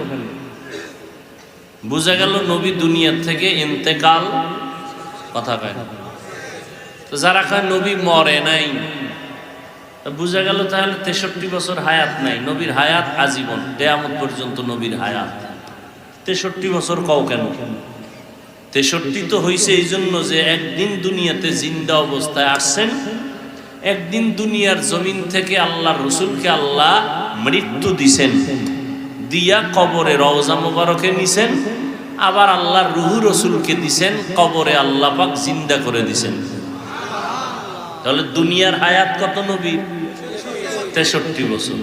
বোঝা গেল নবী দুনিয়ার থেকে ইন্তেকাল। কথা কয় না তো যারা কয় নবী মরে নাই, বোঝা গেল তাহলে 63 বছর হায়াত নাই। নবীর হায়াত আজীবন, কিয়ামত পর্যন্ত নবীর হায়াত। 63 বছর কও কেন? 63 তো হইছে এই জন্য যে একদিন দুনিয়াতে জিন্দা অবস্থায় আসছেন, একদিন দুনিয়ার জমিন থেকে আল্লাহর রসুলকে আল্লাহ মৃত্যু দিছেন, দিয়া কবরে রওজা মুবারকে নিছেন, আবার আল্লাহর রুহু রসুলকে দিছেন, কবরে আল্লাহ পাক জিন্দা করে দিছেন। তাহলে দুনিয়ার হায়াত কত নবীর? 63 বছর।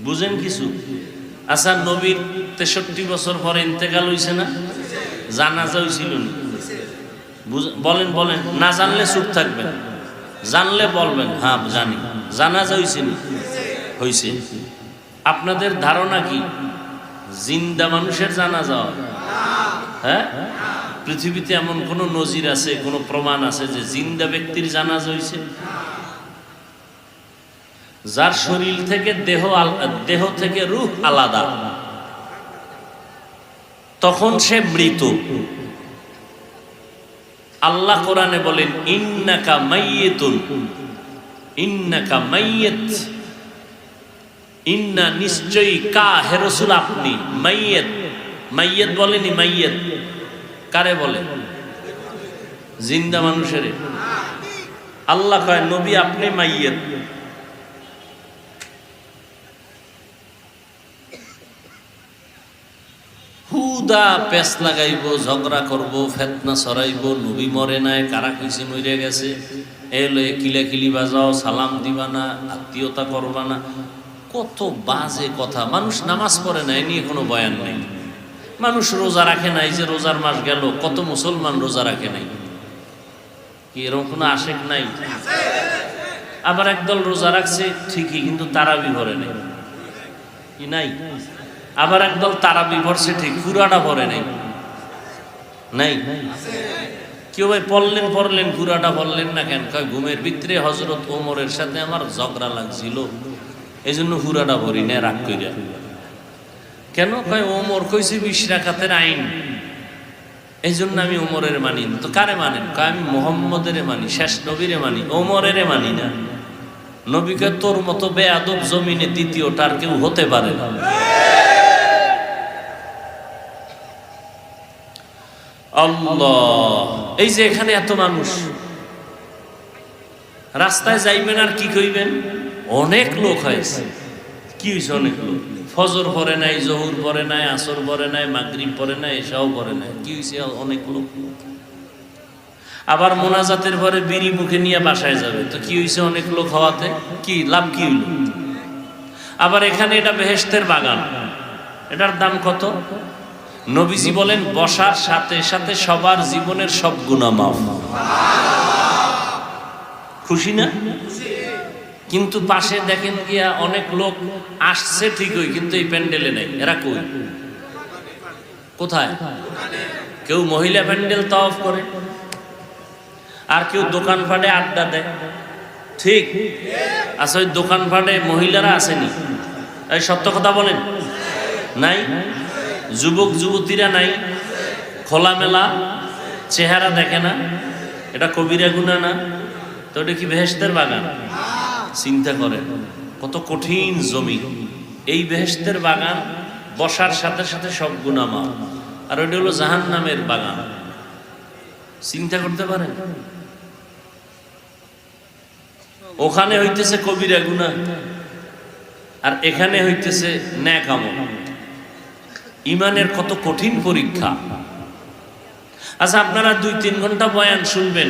বুঝেন কিছু? আচ্ছা, নবীর 63 বছর পরে ইন্তেকাল হইছে না? জানাজা হইছিল না? বলেন বলেন, না জানলে চুপ থাকবেন, জানলে বলবেন হ্যাঁ জানি। জানাজা হইছে না? হইছে। আপনাদের ধারণা কি জিন্দা মানুষের জানাজা হয়? হ্যাঁ, পৃথিবীতে এমন কোন নজির আছে, কোন প্রমাণ আছে যে জিন্দা ব্যক্তির জানাজা হইছে? যার শরীর থেকে দেহ থেকে রূহ আলাদা, তখন সে মৃত। আল্লাহ কোরআনে বলেন ইন্নাকা মাইয়িতুন, ইন্নাকা মাইয়িত, ইন্না নিশ্চয়ই, কা হে রাসূল আপনি, মাইয়িত। মাইয়িত বলেনি, মাইয়িত কারে বলে? জিন্দা মানুষের। আল্লাহ কয় নবী আপনি মাইয়িত। হুদা পেস লাগাইব, ঝগড়া করব, ফেতনা ছড়াইব, নবী মরে নাই, কারা কইছে মরে গেছে, এলে কিলাকিলি বাজাও, সালাম দিবা না, আত্মীয়তা করবা না, কত বাজে কথা। মানুষ নামাজ পড়ে না, এ নিয়ে কোনো বয়ান নেই। মানুষ রোজা রাখে নাই, যে রোজার মাস গেল, কত মুসলমান রোজা রাখে নাই। কি এরকম কোনো আশেক নাই? আবার একদল রোজা রাখছে ঠিকই, কিন্তু তারাবি ভরে নাই। কি নাই? আবার একদল তারাবি ভরছে ঠিক, পুরাটা ভরে নাই। নাই? কেউ ভাই পড়লেন পুরাটা পড়লেন না কেন? কয় ঘুমের ভিতরে হযরত ওমরের সাথে আমার ঝগড়া লাগছিল, এই জন্য পুরাটা ভরি না, রাগ কইরা। কেন? কয় ওমর কইছে 20 রাকাতের আইন, এই জন্য আমি ওমরের মানি। তো কারে মানেন? কয় আমি মুহাম্মদের মানি, শেষ নবীরে মানি, ওমরের মানি না। নবীকে তোর মতো বেয়াদব জমিনে দ্বিতীয়টার কেউ হতে পারে না। আল্লাহ, এই যে এখানে এত মানুষ, রাস্তায় যাইবেন আর কি কইবেন? অনেক লোক হয়েছে। কি হয়েছে? অনেক লোক ফজর পড়ে নাই, জহুর পড়ে নাই, আসর পড়ে নাই, মাগরিব পড়ে নাই, এশাও পড়ে নাই। কি হয়েছে? অনেক লোক। আবার মোনাজাতের পরে বিড়ি মুখে নিয়ে বাসায় যাবে, তো কি হয়েছে? অনেক লোক হওয়াতে কি লাভ? কি হইল? আবার এখানে এটা বেহেশতের বাগান, এটার দাম কত? নবীজি বলেন বসার সাথে সাথে সবার জীবনের সব গুনাহ মাফ। খুশি না? কিন্তু পাশে দেখেন গিয়া অনেক লোক আসছে ঠিকই, কিন্তু এই প্যান্ডেলে নেই। এরা কই? কোথায়? কেউ মহিলা প্যান্ডেল তাওয়াফ করে, আর কেউ দোকান ফাটে আড্ডা দেয়। ঠিক আচ্ছা, ওই দোকান ফাটে মহিলারা আসেনি? এই সত্য কথা বলেন, নাই? যুবক যুবতীরা নাই? খোলামেলা চেহারা দেখে না? এটা কবিরা গুনাহ না? তো এটা কি বেহেশতের বাগান? চিন্তা করেন কত কঠিন জমি। এই বেহেশতের বাগান বসার সাথে সাথে সব গুনাহ মাফ, আর ওইটা হলো জাহান্নামের বাগান। চিন্তা করতে পারেন? ওখানে হইতেছে কবিরা গুনাহ, আর এখানে হইতেছে নেক আমল। ইমানের কত কঠিন পরীক্ষা। আচ্ছা, আপনারা 2-3 ঘন্টা বয়ান শুনবেন,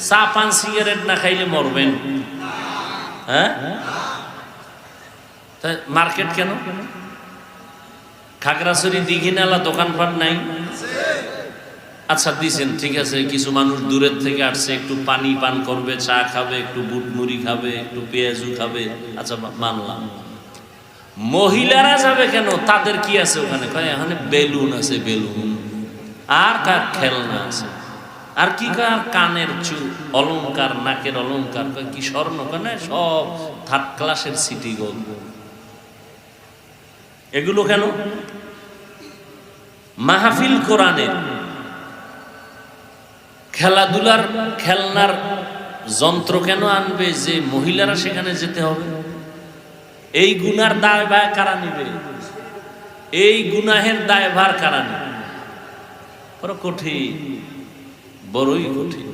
চা পান সিগারেট না খাইলে মরবেন? হ্যাঁ, তা মার্কেট কেন? খাগড়াছড়ি দিঘি নালা দোকানপাট নাই? আচ্ছা দিছেন, ঠিক আছে, কিছু মানুষ দূরের থেকে আসছে, একটু পানি পান করবে, চা খাবে, একটু বুট মুড়ি খাবে, একটু পেঁয়াজু খাবে, আচ্ছা মানলাম। মহিলারা যাবে কেন? তাদের কি আছে ওখানে? এখানে বেলুন আছে, বেলুন আর কার খেলনা আছে, আর কি কার কানের অলংকার, নাকের অলংকার, কি স্বর্ণ, কেন সব থার্ড ক্লাসের সিটি গোল্ড। এগুলো কেন? মাহফিল কোরআনের, খেলাধুলার খেলনার যন্ত্র কেন আনবে যে মহিলারা সেখানে যেতে হবে? এই গুনার দায়ভার কারা নিবে? এই গুনাহের দায়ভার কারা নিবে? বড় কঠিন, বড়ই কঠিন।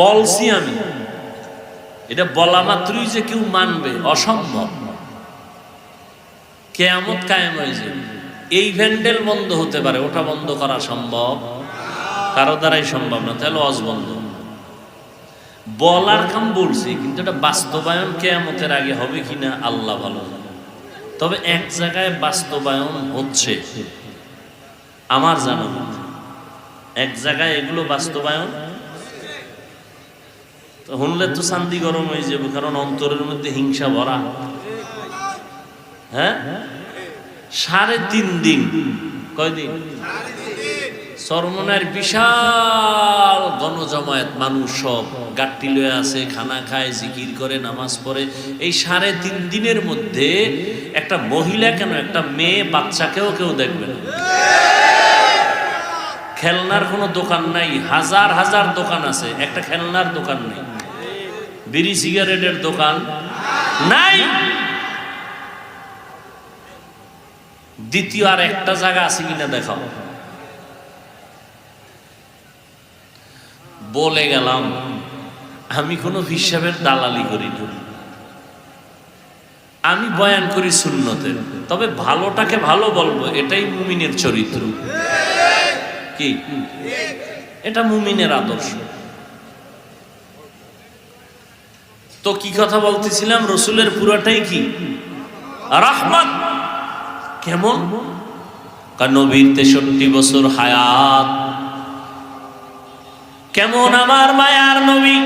বলছি আমি, এটা বলা মাত্রই যে কেউ মানবে অসম্ভব। কিয়ামত কায়েম হয়ে যাবে, এই ভ্যান্ডেল বন্ধ হতে পারে, ওটা বন্ধ করা সম্ভব কারো দ্বারাই সম্ভব না। তাহলে ওয়াজ বন্ধ। বলার কাম বলছি, কিন্তু এটা বাস্তবায়ন কিয়ামতের আগে হবে কিনা আল্লাহ ভালো জানে। তবে এক জায়গায় বাস্তবায়ন হচ্ছে আমার জানা মতে, এক জায়গায় এগুলো বাস্তবায়ন শুনলে তো শান্তি গরম হয়ে যাবে, কারণ অন্তরের মধ্যে হিংসা ভরা। হ্যাঁ, 3.5 দিন, কয়দিন? চরমনার বিশাল গণজমায়েত, মানুষ সব গাট্টি লয়ে আছে, খানা খায়, জিকির করে, নামাজ পড়ে। এই 3.5 দিনের মধ্যে একটা মহিলা কেন, একটা মেয়ে বাচ্চাকেও কেউ দেখবে না। খেলনার কোনো দোকান নাই, হাজার হাজার দোকান আছে, একটা খেলনার দোকান নেই। বিড়ি সিগারেটের দোকান নাই। দ্বিতীয় আর একটা জায়গা আছে কিনা দেখাও। বলে গেলাম, আমি কোনো হিসাবের দালালি করি না, আমি বয়ান করি সুন্নতের। তবে ভালোটাকে ভালো বলবো, এটাই মুমিনের চরিত্র। কি এটা মুমিনের আদর্শ। তো কি কথা বলতেছিলাম? রসুলের পুরাটাই কি রাহমাত। কেমন? নবীর 63 বছর হায়াত। কেমন আমার মায়ার নবী?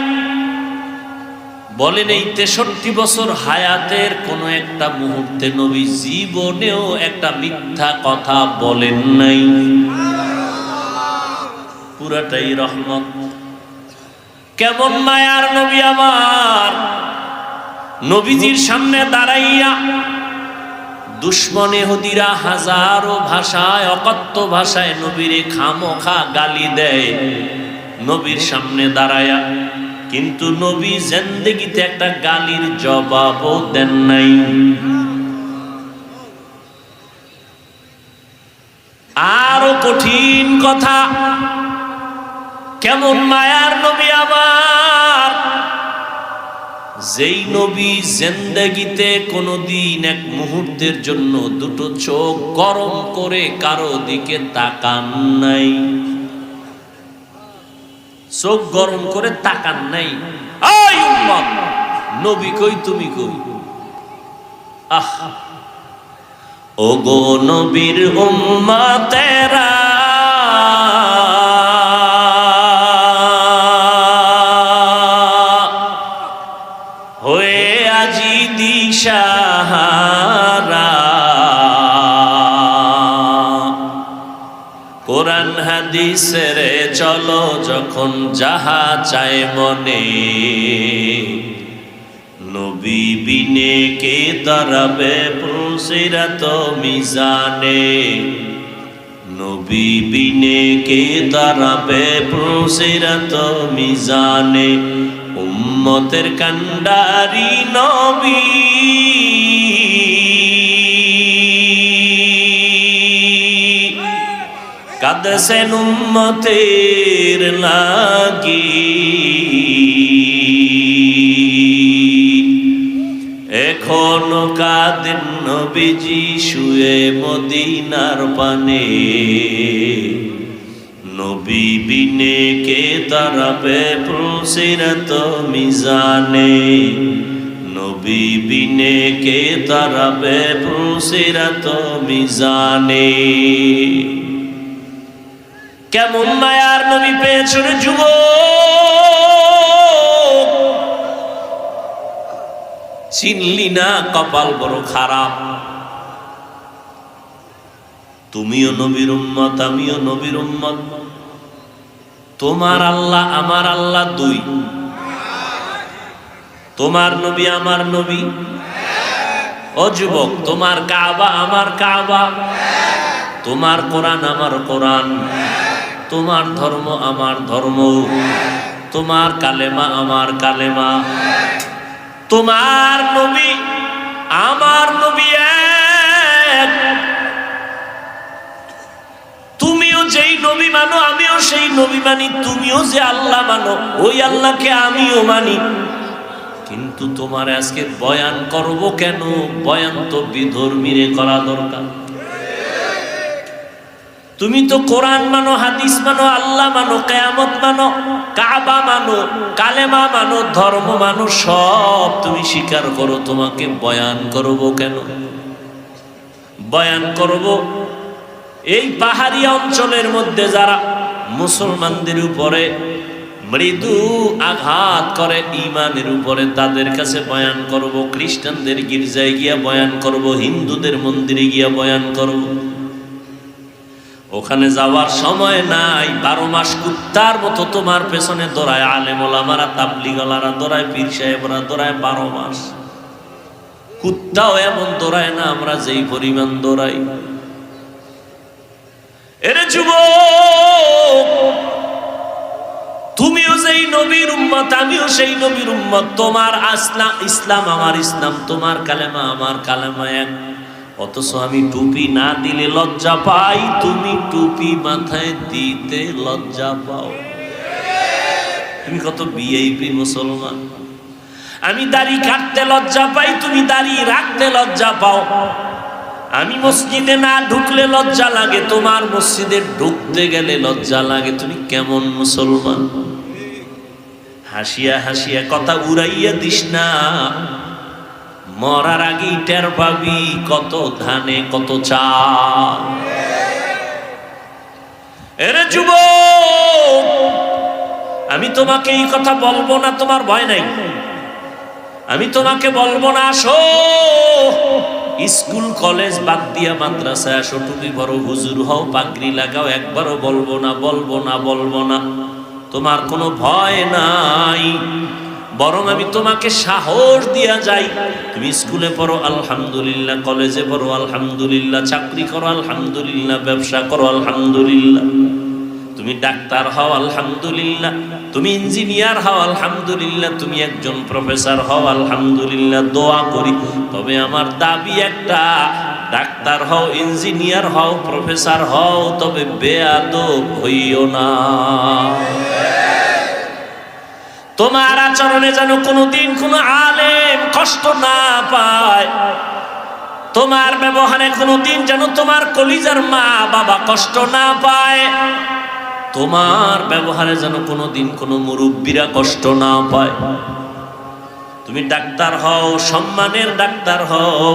বলেন এই 63 বছর হায়াতের কোন একটা মুহূর্তে নবী জীবনেও একটা মিথ্যা কথা বলেন নাই। পুরাটাই রহমত। কেমন মায়ার নবী আমার! নবীজির সামনে দাঁড়াইয়া দুশ্মন ইহুদিরা হাজারো ভাষায়, অকথ্য ভাষায় নবীরে খামোখা গালি দেয় নবীর সামনে দাঁড়ায়া, কিন্তু নবী জিন্দেগিতে একটা গালির জবাবও দেন নাই। আরো কঠিন কথা, কেমন মায়ার নবী আমার! যেই নবী জিন্দেগিতে কোনদিন এক মুহূর্তের জন্য দুটো চোখ গরম করে কারো দিকে তাকান নাই, চোখ গরম করে তাকান নাই। এই উম্মত, নবী কই তুমি কই? আহ, ওগো নবীর উম্মতেরা, হয়ে আজি দিশাহারা, কোরআন হাদিসের চলো যখন যাহা চায় মনে, নবী বিনে কে দাঁড়াবে পুলসিরাত মিজানে, নবী বিনে কে দাঁড়াবে পুলসিরাত মিজানে। উম্মতের কান্ডারি নবী, কাঁদছেন উম্মতের লাগি, এখনো কাঁদেন নবীজি শুয়ে মদিনার পানে, নবী বিনে কে দাঁড়াবে পুলসিরাত মিজানে, নবী বিনে কে তারাবে পুলসিরাত মিজানে। কেমন মায়ার নবী পেয়েছ রে যুবক, চিনলি না, কপাল বড় খারাপ। তুমিও নবীর উম্মত, আমিও নবীর উম্মত। তোমার আল্লাহ আমার আল্লাহ দুই, তোমার নবী আমার নবী। ও যুবক, তোমার কাবা আমার কাবা, তোমার কোরআন আমার কোরআন, তোমার ধর্ম আমার ধর্ম, তোমার কালেমা আমার কালেমা। তোমার নবী আমার নবী এক। তুমিও যেই নবী মানো আমিও সেই নবী মানি, তুমিও যে আল্লাহ মানো ওই আল্লাহকে আমিও মানি। কিন্তু তোমার আজকে বয়ান করব কেন? বয়ান তো বিধর্মীরে করা দরকার। তুমি তো কোরআন মানো, হাদিস মানো, আল্লাহ মানো, কিয়ামত মানো, কাবা মানো, কালেমা মানো, ধর্ম মানো, সব তুমি স্বীকার করো। তোমাকে বয়ান করব কেন? বয়ান করব এই পাহাড়ি অঞ্চলের মধ্যে যারা মুসলমানদের উপরে মৃদু আঘাত করে ঈমানের উপরে, তাদের কাছে বয়ান করব। খ্রিস্টানদের গির্জায় গিয়া বয়ান করব, হিন্দুদের মন্দিরে গিয়া বয়ান করব। ওখানে যাওয়ার সময় নাই। 12 মাস কুত্তার মতো তোমার পেছনে দৌড়ায় আলেম ওলামারা, তাবলিগওয়ালারা দৌড়ায়, পীর সাহেবরা দৌড়ায়। 12 মাস কুত্তাও এমন দৌড়ায় না আমরা যেই পরিমাণ দৌড়াই। এরে যুবক, তুমিও যেই নবীর উম্মত আমিও সেই নবীর উম্মত। তোমার ইসলাম আমার ইসলাম, তোমার কালেমা আমার কালেমা এক। অথচ আমি টুপি না দিলে লজ্জা পাই, তুমি টুপি মাথায় দিতে লজ্জা পাও। তুমি কত ভিআইপি মুসলমান। আমি দাড়ি কাটতে লজ্জা পাই, তুমি দাড়ি রাখতে লজ্জা পাও। আমি মসজিদে না ঢুকলে লজ্জা লাগে, তোমার মসজিদে ঢুকতে গেলে লজ্জা লাগে। তুমি কেমন মুসলমান? হাসিয়া হাসিয়া কথা উড়াইয়া দিস না, মরার আগেই টের পাবি কত ধানে কত চাল। এরে যুবক, আমি তোমাকে এই কথা বলবো না, তোমার ভয় নাই। আমি তোমাকে বলবো না আসো স্কুল কলেজ বাদ দিয়া মাদ্রাসায় আসো, টুপি বড় হুজুর হও, পাগড়ি লাগাও। একবারও বলবো না, বলবো না, বলবো না। তোমার কোনো ভয় নাই, বরং আমি তোমাকে সাহস দিয়া যাই। তুমি স্কুলে পড়ো আলহামদুলিল্লাহ, কলেজে পড়ো আলহামদুলিল্লাহ, চাকরি করো আলহামদুলিল্লাহ, ব্যবসা করো আলহামদুলিল্লাহ, তুমি ডাক্তার হও আলহামদুলিল্লাহ, তুমি ইঞ্জিনিয়ার হও আলহামদুলিল্লাহ, তুমি একজন প্রফেসর হও আলহামদুলিল্লাহ। দোয়া করি, তবে আমার দাবি একটা, ডাক্তার হও, ইঞ্জিনিয়ার হও, প্রফেসর হও, তবে বেয়াদব হইও না। তোমার আচরণে যেন কোনোদিন কোনো আলেম কষ্ট না পায়, তোমার ব্যবহারে কোনোদিন যেন তোমার কলিজার মা বাবা কষ্ট না পায়, তোমার ব্যবহারে যেন কোনোদিন কোনো মুরব্বীরা কষ্ট না পায়। তুমি ডাক্তার হও, সম্মানের ডাক্তার হও,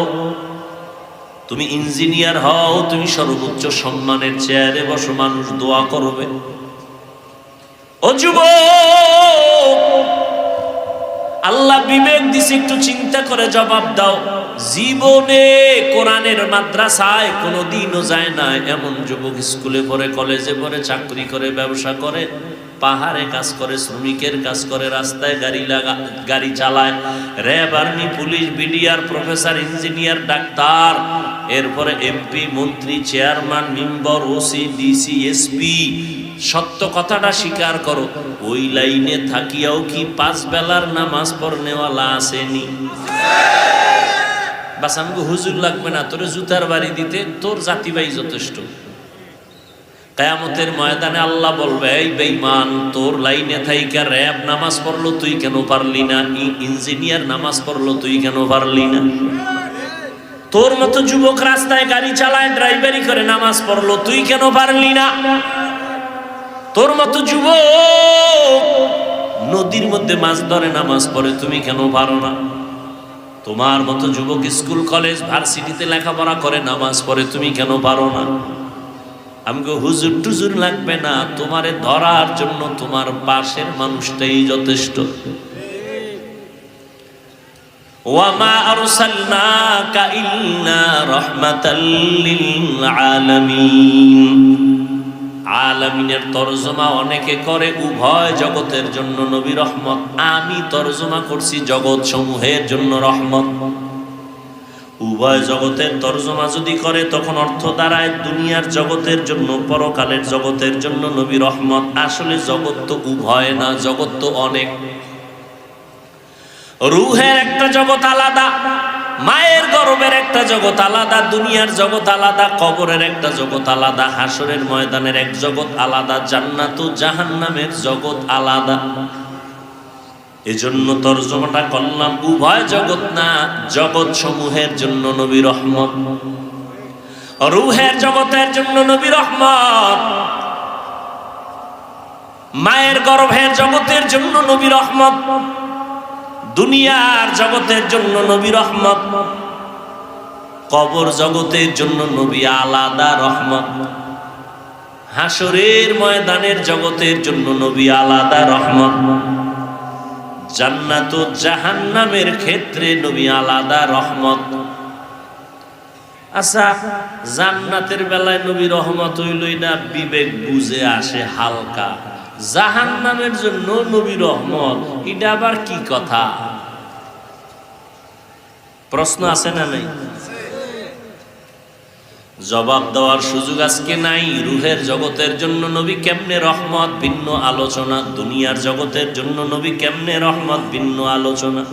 তুমি ইঞ্জিনিয়ার হও, তুমি সর্বোচ্চ সম্মানের চেয়ারে বসো, মানুষ দোয়া করবে। ও যুবক, আল্লাহ বিবেক দিছে, একটু চিন্তা করে জবাব দাও। জীবনে কোরআনের মাদ্রাসায় কোনোদিনও যায় না এমন যুবক স্কুলে পড়ে, কলেজে পড়ে, চাকরি করে, ব্যবসা করে, পাহাড়ে কাজ করে, শ্রমিকের কাজ করে, রাস্তায় গাড়ি চালায়, RAB, army, police, BDR, professor, engineer, doctor, এরপরে এমপি, মন্ত্রী, chairman, member, OC, DC, SP. সত্য কথাটা স্বীকার করো, ওই লাইনে থাকিয়াও কি 5 বেলার নামাজ পড়নেওয়ালা আসেনি? বাস আমাকে হুজুর লাগবে না, তোরে জুতার বাড়ি দিতে তোর জাতিবাই যথেষ্ট। কিয়ামতের ময়দানে আল্লাহ বলবে, এই বেঈমান, তোর লাইনে থাইকা র‍্যাব নামাজ পড়লো, তুই কেন পারলি না? ইঞ্জিনিয়ার নামাজ পড়লো, তুই কেন পারলি না? তোর মতো যুবক রাস্তায় গাড়ি চালায়, ড্রাইভারি করে, নামাজ পড়লো, তুই কেন পারলি না? তোর মতো যুবক নদীর মধ্যে মাছ ধরে, নামাজ পড়ে, তুমি কেন পারো না? তোমার মতো যুবক স্কুল কলেজ ভার্সিটিতে লেখাপড়া করে নামাজ পড়ে, তুমি কেন পারো না? আমি গো হুজুর টুজুর লাগবে না, তোমারে ধরার জন্য তোমার পাশের মানুষটাই যথেষ্ট। ওয়ামা আরসালনাকা ইল্লা রাহমাতাল লিল আলামিন। আলামিনের তরজমা অনেকে করে উভয় জগতের জন্য নবী রহমত, আমি তরজমা করছি জগৎ সমূহের জন্য রহমত। উভয় জগতের তরজমা যদি করে তখন অর্থ দাঁড়ায় দুনিয়ার জগতের জন্য, পরকালের জগতের জন্য নবী রহমত। আসলে জগৎ তো উভয় না, জগৎ তো অনেক। রুহের একটা জগৎ আলাদা, মায়ের গর্ভের একটা জগৎ আলাদা, দুনিয়ার জগৎ আলাদা, কবরের একটা জগৎ আলাদা, হাসরের ময়দানের এক জগৎ আলাদা, জান্নাত ও জাহান্নামের জগৎ আলাদা। এজন্য তরজমাটা করলাম উভয় জগৎ না, জগৎ সমূহের জন্য নবী রহমত। রুহের জগতের জন্য নবী রহমত, মায়ের গর্ভের জগতের জন্য নবী রহমত, দুনিয়ার জগতের জন্য নবী রহমত, কবর জগতের জন্য নবী আলাদা রহমত, হাসরের ময়দানের জগতের জন্য নবী আলাদা রহমত, জান্নাত ও জাহান্নামের ক্ষেত্রে নবী আলাদা রহমত। আচ্ছা, জান্নাতের বেলায় নবী রহমত হইলই না, বিবেক বুঝে আসে হালকা। জাহান্নামের জন্য নবী রহমত, এটা আবার কি কথা? প্রশ্ন আছে না নাই? জবাব দেওয়ার সুযোগ আজকে নাই। রুহের জগতের জন্য নবী কেমনে রহমত, ভিন্ন আলোচনা। দুনিয়ার জগতের জন্য নবী কেমনে রহমত, ভিন্ন আলোচনা।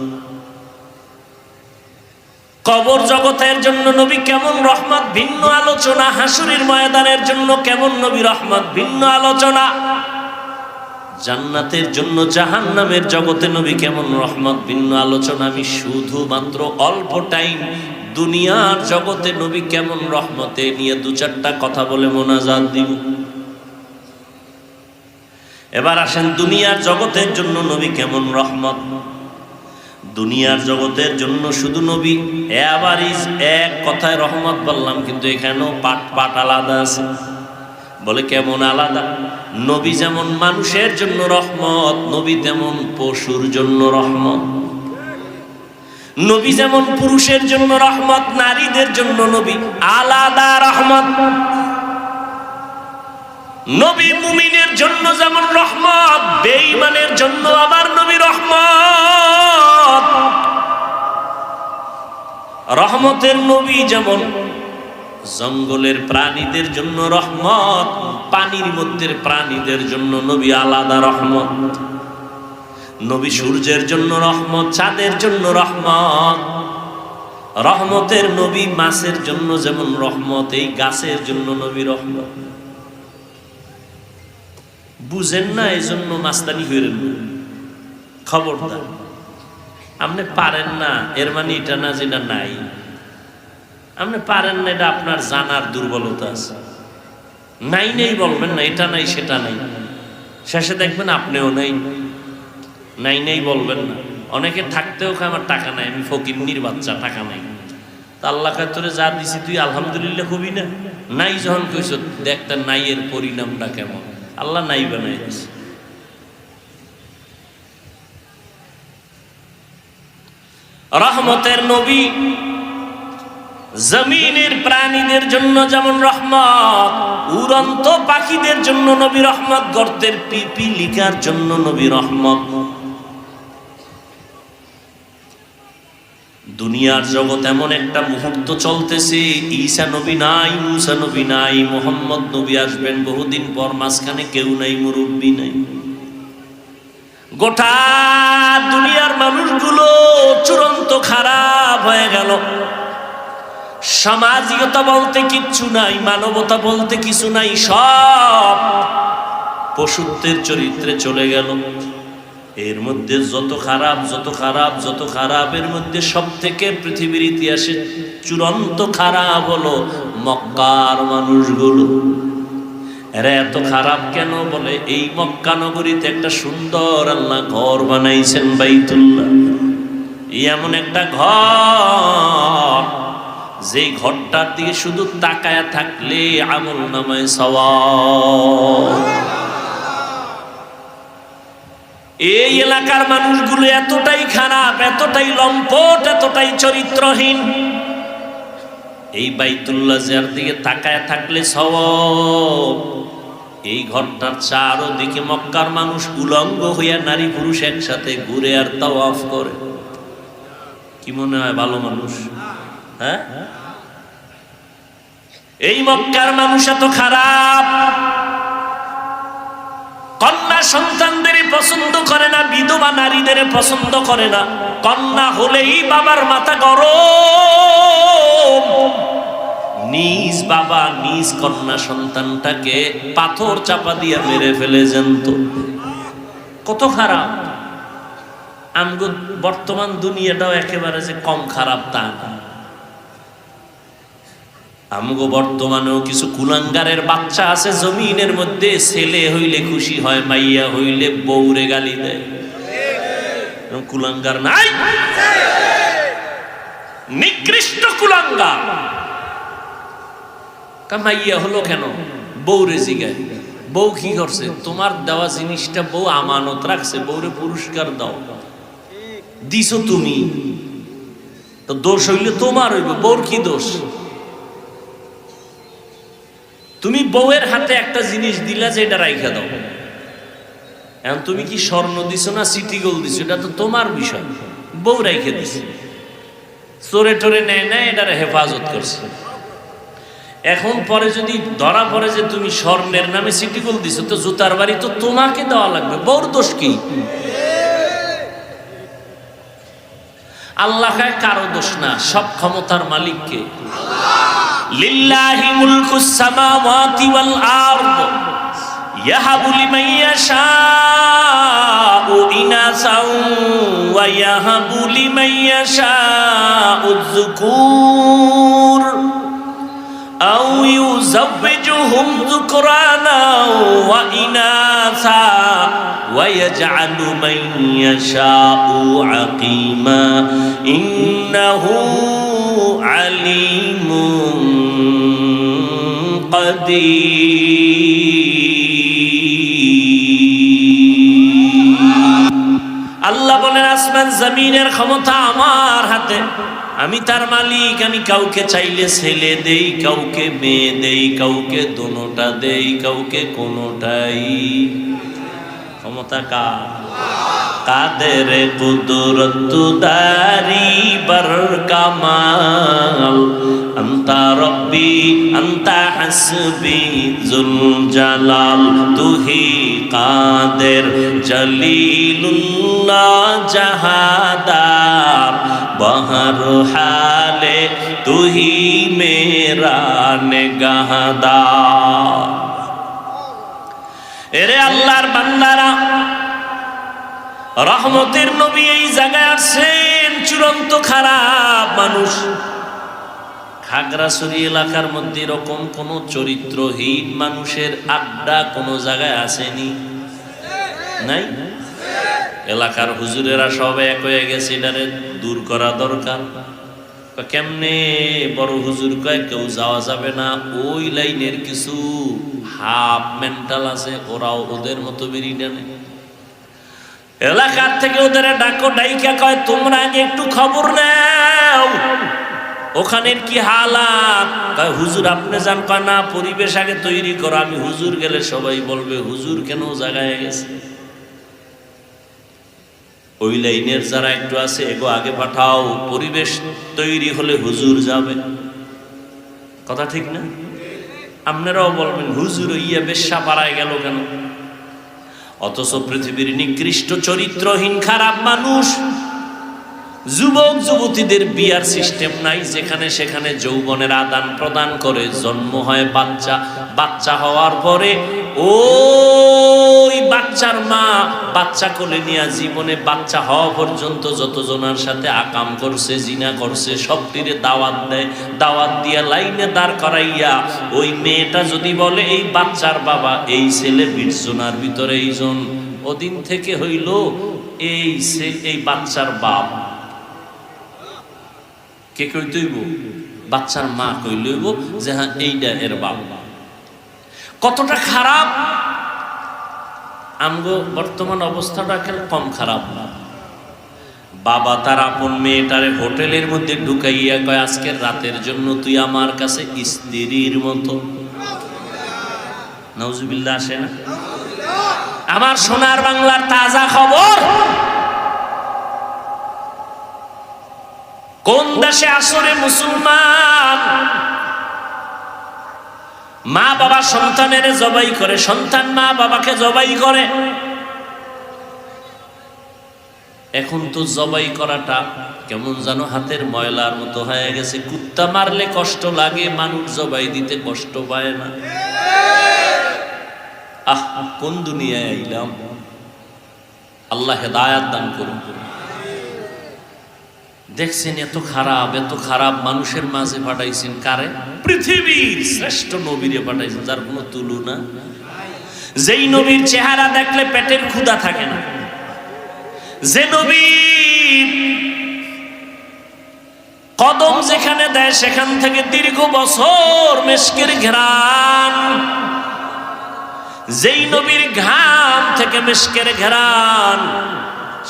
কবর জগতের জন্য নবী কেমন রহমত, ভিন্ন আলোচনা। হাসরের ময়দানের জন্য কেমন নবী রহমত, ভিন্ন আলোচনা। জান্নাতের জন্য জাহান্নামের জগতে নবী কেমন রহমত, ভিন্ন আলোচনা। আমি শুধুমাত্র অল্প টাইম দুনিয়ার জগতে নবী কেমন রহমতে নিয়ে দু চারটা কথা বলে মোনাজাত দিব। এবার আসেন দুনিয়ার জগতের জন্য নবী কেমন রহমত। দুনিয়ার জগতের জন্য শুধু নবী এভারেজ এক কথায় রহমত বললাম, কিন্তু এখানেও পাট পাট আলাদা আছে। বলে কেমন আলাদা? নবী যেমন মানুষের জন্য রহমত, নবী তেমন পশুর জন্য রহমত। নবী যেমন পুরুষের জন্য রহমত, নারীদের জন্য নবী আলাদা রহমত। নবী মুমিনের জন্য যেমন রহমত, বেঈমানের জন্য আবার নবী রহমত। রহমতের নবী যেমন জঙ্গলের প্রাণীদের জন্য রহমত, পানির মধ্যে প্রাণীদের জন্য নবী আলাদা রহমত। নবী সূর্যের জন্য রহমত, চাঁদের জন্য রহমত। রহমতের নবী মাছের জন্য যেমন রহমত, এই গাছের জন্য নবী রহমত। বুঝেন না, এই জন্য মাস্তানি করেন না, খবরদার। আপনি পারেন না এর মানে এটা না যেটা নাই। আপনি পারেন না, এটা আপনার জানার দুর্বলতা আছে। নাই নেই বলবেন না, এটা নাই সেটা নাই, শেষে দেখবেন আপনিও নাই। নাই নেই বলবেন না। অনেকে থাকতেও আমার টাকা নাই, আমি ফকিন্নির বাচ্চা, টাকা নাই। তা আল্লাহ তোরে যা দিছি তুই আলহামদুলিল্লাহ কবি না? নাই যখন কইস দেখতে নাই এর পরিণামটা কেমন। আল্লাহ নাই বানাই দিছে। রহমতের নবী জমিনের প্রাণীদের জন্য যেমন রহমত, উড়ন্ত পাখিদের জন্য নবী রহমত, গর্তের পিপিলিকার জন্য নবী রহমত। দুনিয়ার জগৎ এমন একটা মুহূর্ত চলতেছে, ঈসা নবী নাই, মুসা নবী নাই, মুহাম্মদ নবী আসবেন বহুদিন পর, মাঝখানে কেউ নাই, মুরব্বী নাই। গোটা দুনিয়ার মানুষগুলো চূড়ান্ত খারাপ হয়ে গেল। সামাজিকতা বলতে কিচ্ছু নাই, মানবতা বলতে কিছু নাই, সব পশুত্বের চরিত্রে চলে গেল। এর মধ্যে যত খারাপ যত খারাপ যত খারাপ, এর মধ্যে সব থেকে পৃথিবীর ইতিহাসে চূড়ান্ত খারাপ হলো মক্কার মানুষগুলো। এরা এত খারাপ কেন? বলে এই মক্কা নগরীতে একটা সুন্দর আল্লাহ ঘর বানাইছেন, বাইতুল্লাহ। এমন একটা ঘর যে ঘরটার দিকে শুধু তাকায়া থাকলে আমল নামায় সওয়াব। এই এলাকার মানুষগুলো এতটাই খারাপ, এতটাই লম্পট, এতটাই চরিত্রহীন, এই বাইতুল্লাহ যার দিকে তাকায় থাকলে সওয়াব। এই ঘরটার চারদিকে মক্কার মানুষ উলঙ্গ হইয়া নারী পুরুষ একসাথে ঘুরে আর তাওয়াফ করে। কি মনে হয় ভালো মানুষ? হ্যাঁ, এই মক্কার মানুষ এত খারাপ, কন্যা সন্তানদের পছন্দ করে না, বিধবা নারীদের পছন্দ করে না। কন্যা হলেই বাবার মাথা গরম, নিজ বাবা নিজ কন্যা সন্তানটাকে পাথর চাপা দিয়া মেরে ফেলে জ্যান্ত। কত খারাপ! আমগো বর্তমান দুনিয়াটাও একেবারে যে কম খারাপ তা না। আমগো বর্তমানেও কিছু কুলাঙ্গারের বাচ্চা আছে জমিনের মধ্যে, ছেলে হইলে খুশি হয়, মাইয়া হইলে বউরে গালি দেয়। কুলাঙ্গার নাই? নিকৃষ্ট কুলাঙ্গার। মাইয়া হলো কেন? বউরে জিগায়, বউ কি করছে? তোমার দেওয়া জিনিসটা বউ আমানত রাখছে, বউরে পুরস্কার দাও। দিছো তুমি, তো দোষ হইলে তোমার হইব, বউর কি দোষ? তুমি বউয়ের হাতে একটা জিনিস দিলা যে এটা রাইখা দাও। এখন তুমি কি স্বর্ণ দিছো না সিটি গোল্ড দিছো, এটা তো তোমার বিষয়। বউ রাইখে দিছে, চোরে টোরে নেয় না, এটার হেফাজত করছে। এখন পরে যদি ধরা পড়ে যে তুমি স্বর্ণের নামে সিটি গোল্ড দিছো, তো জুতার বাড়ি তো তোমাকে দেওয়া লাগবে, বউর দোষ কি? আল্লাহ কারো দোষ না, সব ক্ষমতার মালিক কে? লিল্লাহি মুলকুস সামাওয়াতি ওয়াল আরদ ইয়াহাবু লিমান ইয়াশাউ ইনাসাও ওয়া ইয়াহাবু লিমান ইয়াশাউ যুকুর আও ইউযাওবিজুহুম যুকরানা ওয়া ইনাসা ওয়া ইয়াজআলু মান ইয়াশাউ আকিমা ইন্নাহু আলিমুন কাদির। আল্লাহ বলেন, আসমান জমিনের ক্ষমতা আমার হাতে, আমি তার মালিক। আমি কাউকে চাইলে ছেলে দেই, কাউকে মেয়ে দেই, কাউকে দোনোটা দেই, কাউকে কোনোটাই। ক্ষমতা কার? কাদের কুদরত দারি বার কামাল আন্তা রব্বি আন্তা হাসবি জুল জালাল তুহি কাদের জলিলুল্লাহ জাহাদার বহর হালে তুহি মেরা নিগাহদার। এরে আল্লাহর বান্দারা, রহমতের নবী এই জায়গায় আসছেন। চূড়ান্ত খারাপ মানুষ। খাগড়াছড়ি এলাকার মধ্যে এরকম কোন চরিত্রহীন মানুষের আড্ডা কোন জায়গায় আসেনি? নাই? এলাকার হুজুরেরা সব এক হয়ে গেছে, এটারে দূর করা দরকার। কেমনে? বড় হুজুর কয় কেউ যাওয়া যাবে না, ওই লাইনের কিছু হাফ মেন্টাল আছে, ওরাও ওদের মতো বেরিয়ে টানে। এলাকার থেকে ওদের ডাকো, ডাইকা কয় তোমরা আগে একটু খবর নাও, ওখানের কি হালাত। কয় হুজুর আপনি যান। কয় না, পরিবেশ আগে তৈরি করো, আমি হুজুর গেলে সবাই বলবে হুজুর কেন জায়গায় গেছে। ওই লাইনের যারা একটু আছে এগো আগে পাঠাও, পরিবেশ তৈরি হলে হুজুর যাবে। কথা ঠিক না? আপনারাও বলবেন হুজুর ইয়া বেশ্যা পাড়ায় গেল কেন? অথচ পৃথিবীর নিকৃষ্ট চরিত্রহীন খারাপ মানুষ, যুবক যুবতীদের বিয়ার সিস্টেম নাই, যেখানে সেখানে যৌবনের আদান প্রদান করে। জন্ম হয় বাচ্চা, বাচ্চা হওয়ার পরে ওই বাচ্চার মা বাচ্চা কোলে নিয়ে জীবনে বাচ্চা হওয়া পর্যন্ত যতজনের সাথে আকাম করছে, জিনা করছে, সবটিরে দাওয়াত দেয়। দাওয়াত দিয়া লাইনে দাঁড় করাইয়া ওই মেয়েটা যদি বলে এই বাচ্চার বাবা এই ছেলে 20 জনের ভিতরে এইজন, ওদিন থেকে হইল এই বাচ্চার বাপ। কে কই তৈব? বাচ্চার মা কই লইব যে হ্যাঁ এইটা এর বাপ। কতটা খারাপ আমগো বর্তমান অবস্থাটা কম খারাপ না। বাবা তার আপন মেয়েটারে হোটেলের মধ্যে ঢুকাইয়া কয় আজকের রাতের জন্য তুই আমার কাছে স্ত্রীর মতো। নাউজুবিল্লাহ আসে না? আমার সোনার বাংলার তাজা খবর, কোন দেশে আসরে মুসলমান মা বাবা সন্তানের জবাই করে, সন্তান মা বাবাকে জবাই করে। এখন তো জবাই করাটা কেমন যেন হাতের ময়লার মতো হয়ে গেছে। কুত্তা মারলে কষ্ট লাগে, মানুষ জবাই দিতে কষ্ট পায় না। আহ, কোন দুনিয়ায় আইলাম! আল্লাহ হেদায়াত দান করুন। দেখছেন এত খারাপ মানুষের মাঝে পাঠাইছেন কারে? পৃথিবীর শ্রেষ্ঠ নবীরে পাঠাইছেন, যার কোনো তুলনা। যেই নবীর চেহারা দেখলে পেটের ক্ষুধা থাকে না, যে নবীর কদম যেখানে দেয় সেখান থেকে দীর্ঘ বছর মেশকের ঘ্রাণ, যেই নবীর ঘাম থেকে মেশকের ঘ্রাণ,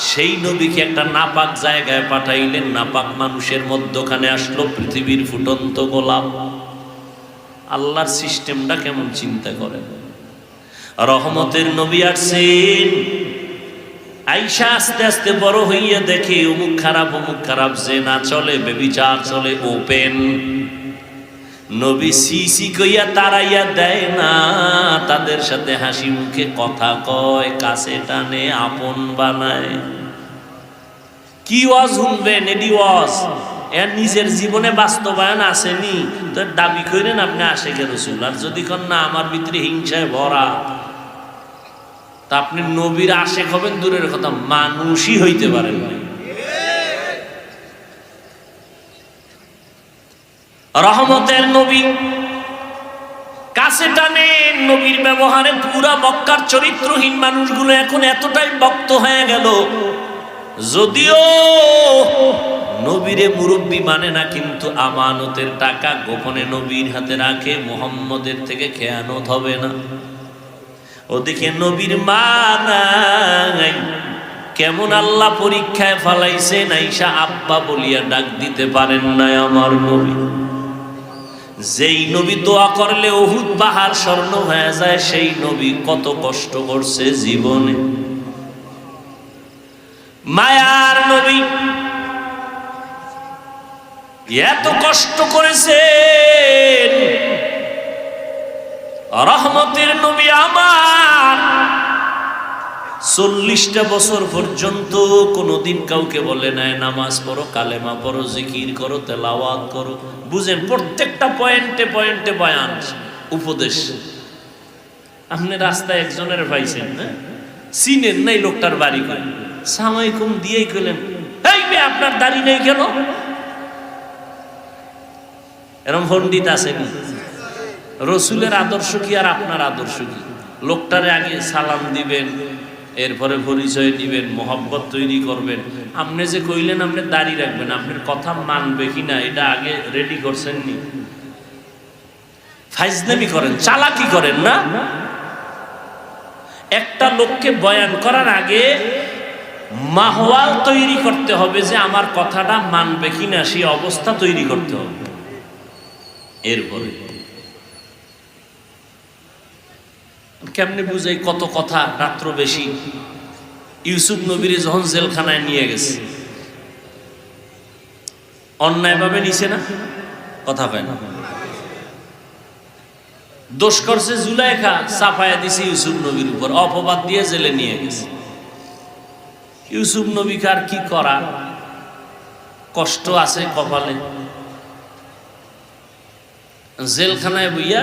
সেই নবীকে একটা নাপাক জায়গায় পাঠাইলেন, নাপাক মানুষের মধ্যখানে আসলো পৃথিবীর ফুটন্ত গোলাপ। আল্লাহর সিস্টেমটা কেমন চিন্তা করেন। রহমতের নবী আসছেন, আইসা আস্তে আস্তে বড় হইয়া দেখে অমুক খারাপ, যে না চলে, বেবিচার চলে ওপেন। নবী সিসি কইয়া তারাইয়া দেয় না, তাদের সাথে হাসি মুখে কথা কয়, কাছে টানে, আপন বানায়। কি ওয়াজ শুনবেন? এডি ওয়াজ এর নিজের জীবনে বাস্তবায়ন আসেনি তো দাবি করেন আপনি আশিকে রাসূল। আর যদি কোন না আমার ভিতরে হিংসায় ভরা, তা আপনি নবীর আশিক হবেন দূরের কথা, মানুষই হইতে পারেন না। রহমতের নবী কাছে টানেন, নবীর ব্যবহারে পুরা মক্কার চরিত্রহীন মানুষগুলো এখন এতটাই ভক্ত হয়ে গেল। যদিও নবীরে মুরব্বী মানে না, কিন্তু আমানতের টাকা গোপনে নবীর হাতে রাখে, মুহাম্মদের থেকে খেয়ানত হবে না। ওদিকে নবীর মা নাই, কেমন আল্লাহ পরীক্ষায় ফালাইছে, নাইসা আব্বা বলিয়া ডাক দিতে পারেন নাই আমার নবী। যেই নবী দোয়া করলে উহুদ পাহাড় স্বর্ণ হয়ে যায়, সেই নবী কত কষ্ট করছে জীবনে। মায়ার নবী এত কষ্ট করেছেন। রহমতের নবী আমার 40টা বছর পর্যন্ত কোনদিন কাউকে বলে নাই নামাজ পড়ো, কালেমা পড়ো, জিকির করো, তেলাওয়াত করো। বুঝেন, প্রত্যেকটা পয়েন্টে পয়েন্টে বয়ান, উপদেশ। আপনি রাস্তায় একজনের পাইছেন না, চিনেন নাই লোকটার বাড়ি, করে সামাইকুম দিয়েই কইলেন, এই মেয়ে আপনার দাড়ি নেই কেন? এরকম পণ্ডিত আছেন। রসুলের আদর্শ কি আর আপনার আদর্শ কি? লোকটারে আগে সালাম দিবেন, এরপরে পরিচয় দিবেন, মোহাব্বত তৈরি করবেন। আপনি যে কইলেন আপনি দাড়ি রাখবেন, আপনার কথা মানবে কিনা এটা আগে রেডি করছেন নি? ফাইজলামি করেন, চালাকি করেন না। একটা লোককে বয়ান করার আগে মাহওয়াল তৈরি করতে হবে যে আমার কথাটা মানবে কিনা, সেই অবস্থা তৈরি করতে হবে। এরপরে কেমনে বুঝাই কত কথা, রাত্র বেশি। ইউসুফ নবীরে যখন জেলখানায় নিয়ে গেছে, অন্যায় ভাবে নিছে না? কথা পায় না। দোষ করছে জুলাইখা, চাপায়া দিছে ইউসুফ নবীর উপর, অপবাদ দিয়ে জেলে নিয়ে গেছে। ইউসুফ নবীকে আর কি করা, কষ্ট আছে কপালে। জেলখানায় বইয়া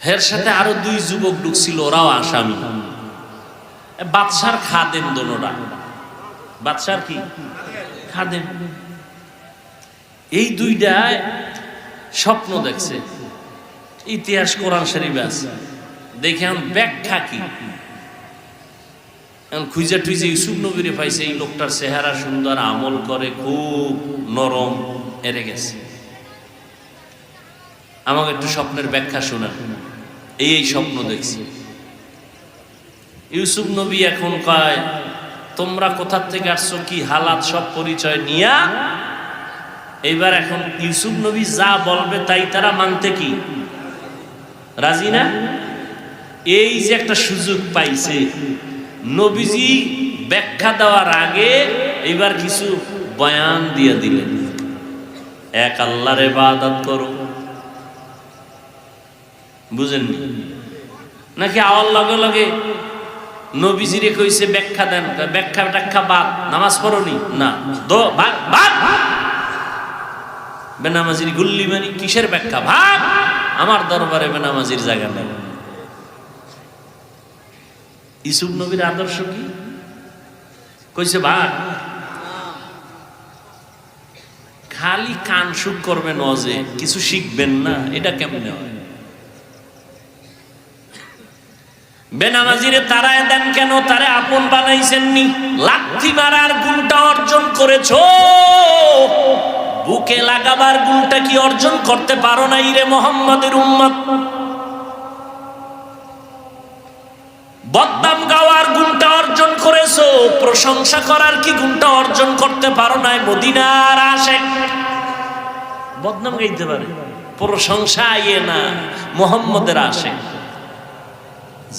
হের সাথে আরো 2 যুবক ঢুকছিল, ওরাও আসামি। বাদশার খাদেম দোনোরা, বাদশার কি খাদেম। এই দুইটায় স্বপ্ন দেখছে, ইতিহাস কোরআন শরীফে আছে। দেখে ব্যাখ্যা কি? এখন খুঁজে টুইজে ইউসুফ নবীরে পাইছে, এই লোকটার চেহারা সুন্দর, আমল করে, খুব নরম, এরে গেছে। আমাকে একটু স্বপ্নের ব্যাখ্যা শোনান। এই স্বপ্ন দেখছি। ইউসুফ নবী এখন কয়, তোমরা কোথার থেকে আসছো, কি হালাত, সব পরিচয় নিয়া এইবার এখন ইউসুফ নবী যা বলবে তাই তারা মানতে কি রাজি না? এই যে একটা সুযোগ পাইছে, নবীজি ব্যাখ্যা দেওয়ার আগে এইবার কিছু বয়ান দিয়ে দিলেন। এক আল্লাহর ইবাদত করো, বুঝেননি নাকি? আওয়ার লগে লগে নবীজিরে কইছে ব্যাখ্যা দেন, ব্যাখ্যা টাখ্যা বাদ, নামাজ পড়নি না, দো ভাগ ভাগ, বেনামাজির গুল্লি মানি, কিসের ব্যাখ্যা, ভাগ, আমার দরবারে বেনামাজির জায়গা নেই। ইউসুফ নবীর আদর্শ কি? কইছে ভাগ। খালি কান সুখ করবেন, অজে কিছু শিখবেন না, এটা কেমনে হয়? বেনামাজিরে তারায় দেন কেন? তারে আপন বানাইছেননি? লাথি মারার গুণটা অর্জন করেছো, বুকে লাগাবার গুণটা কি অর্জন করতে পারো নাই রে মুহাম্মাদের উম্মত? বদনাম গাওয়ার গুণটা অর্জন করেছো, প্রশংসা করার কি গুণটা অর্জন করতে পারো নাই? মদিনার আশিক বদনাম গাইতে পারে, প্রশংসা ইয়ে না, মুহাম্মাদের আশিক।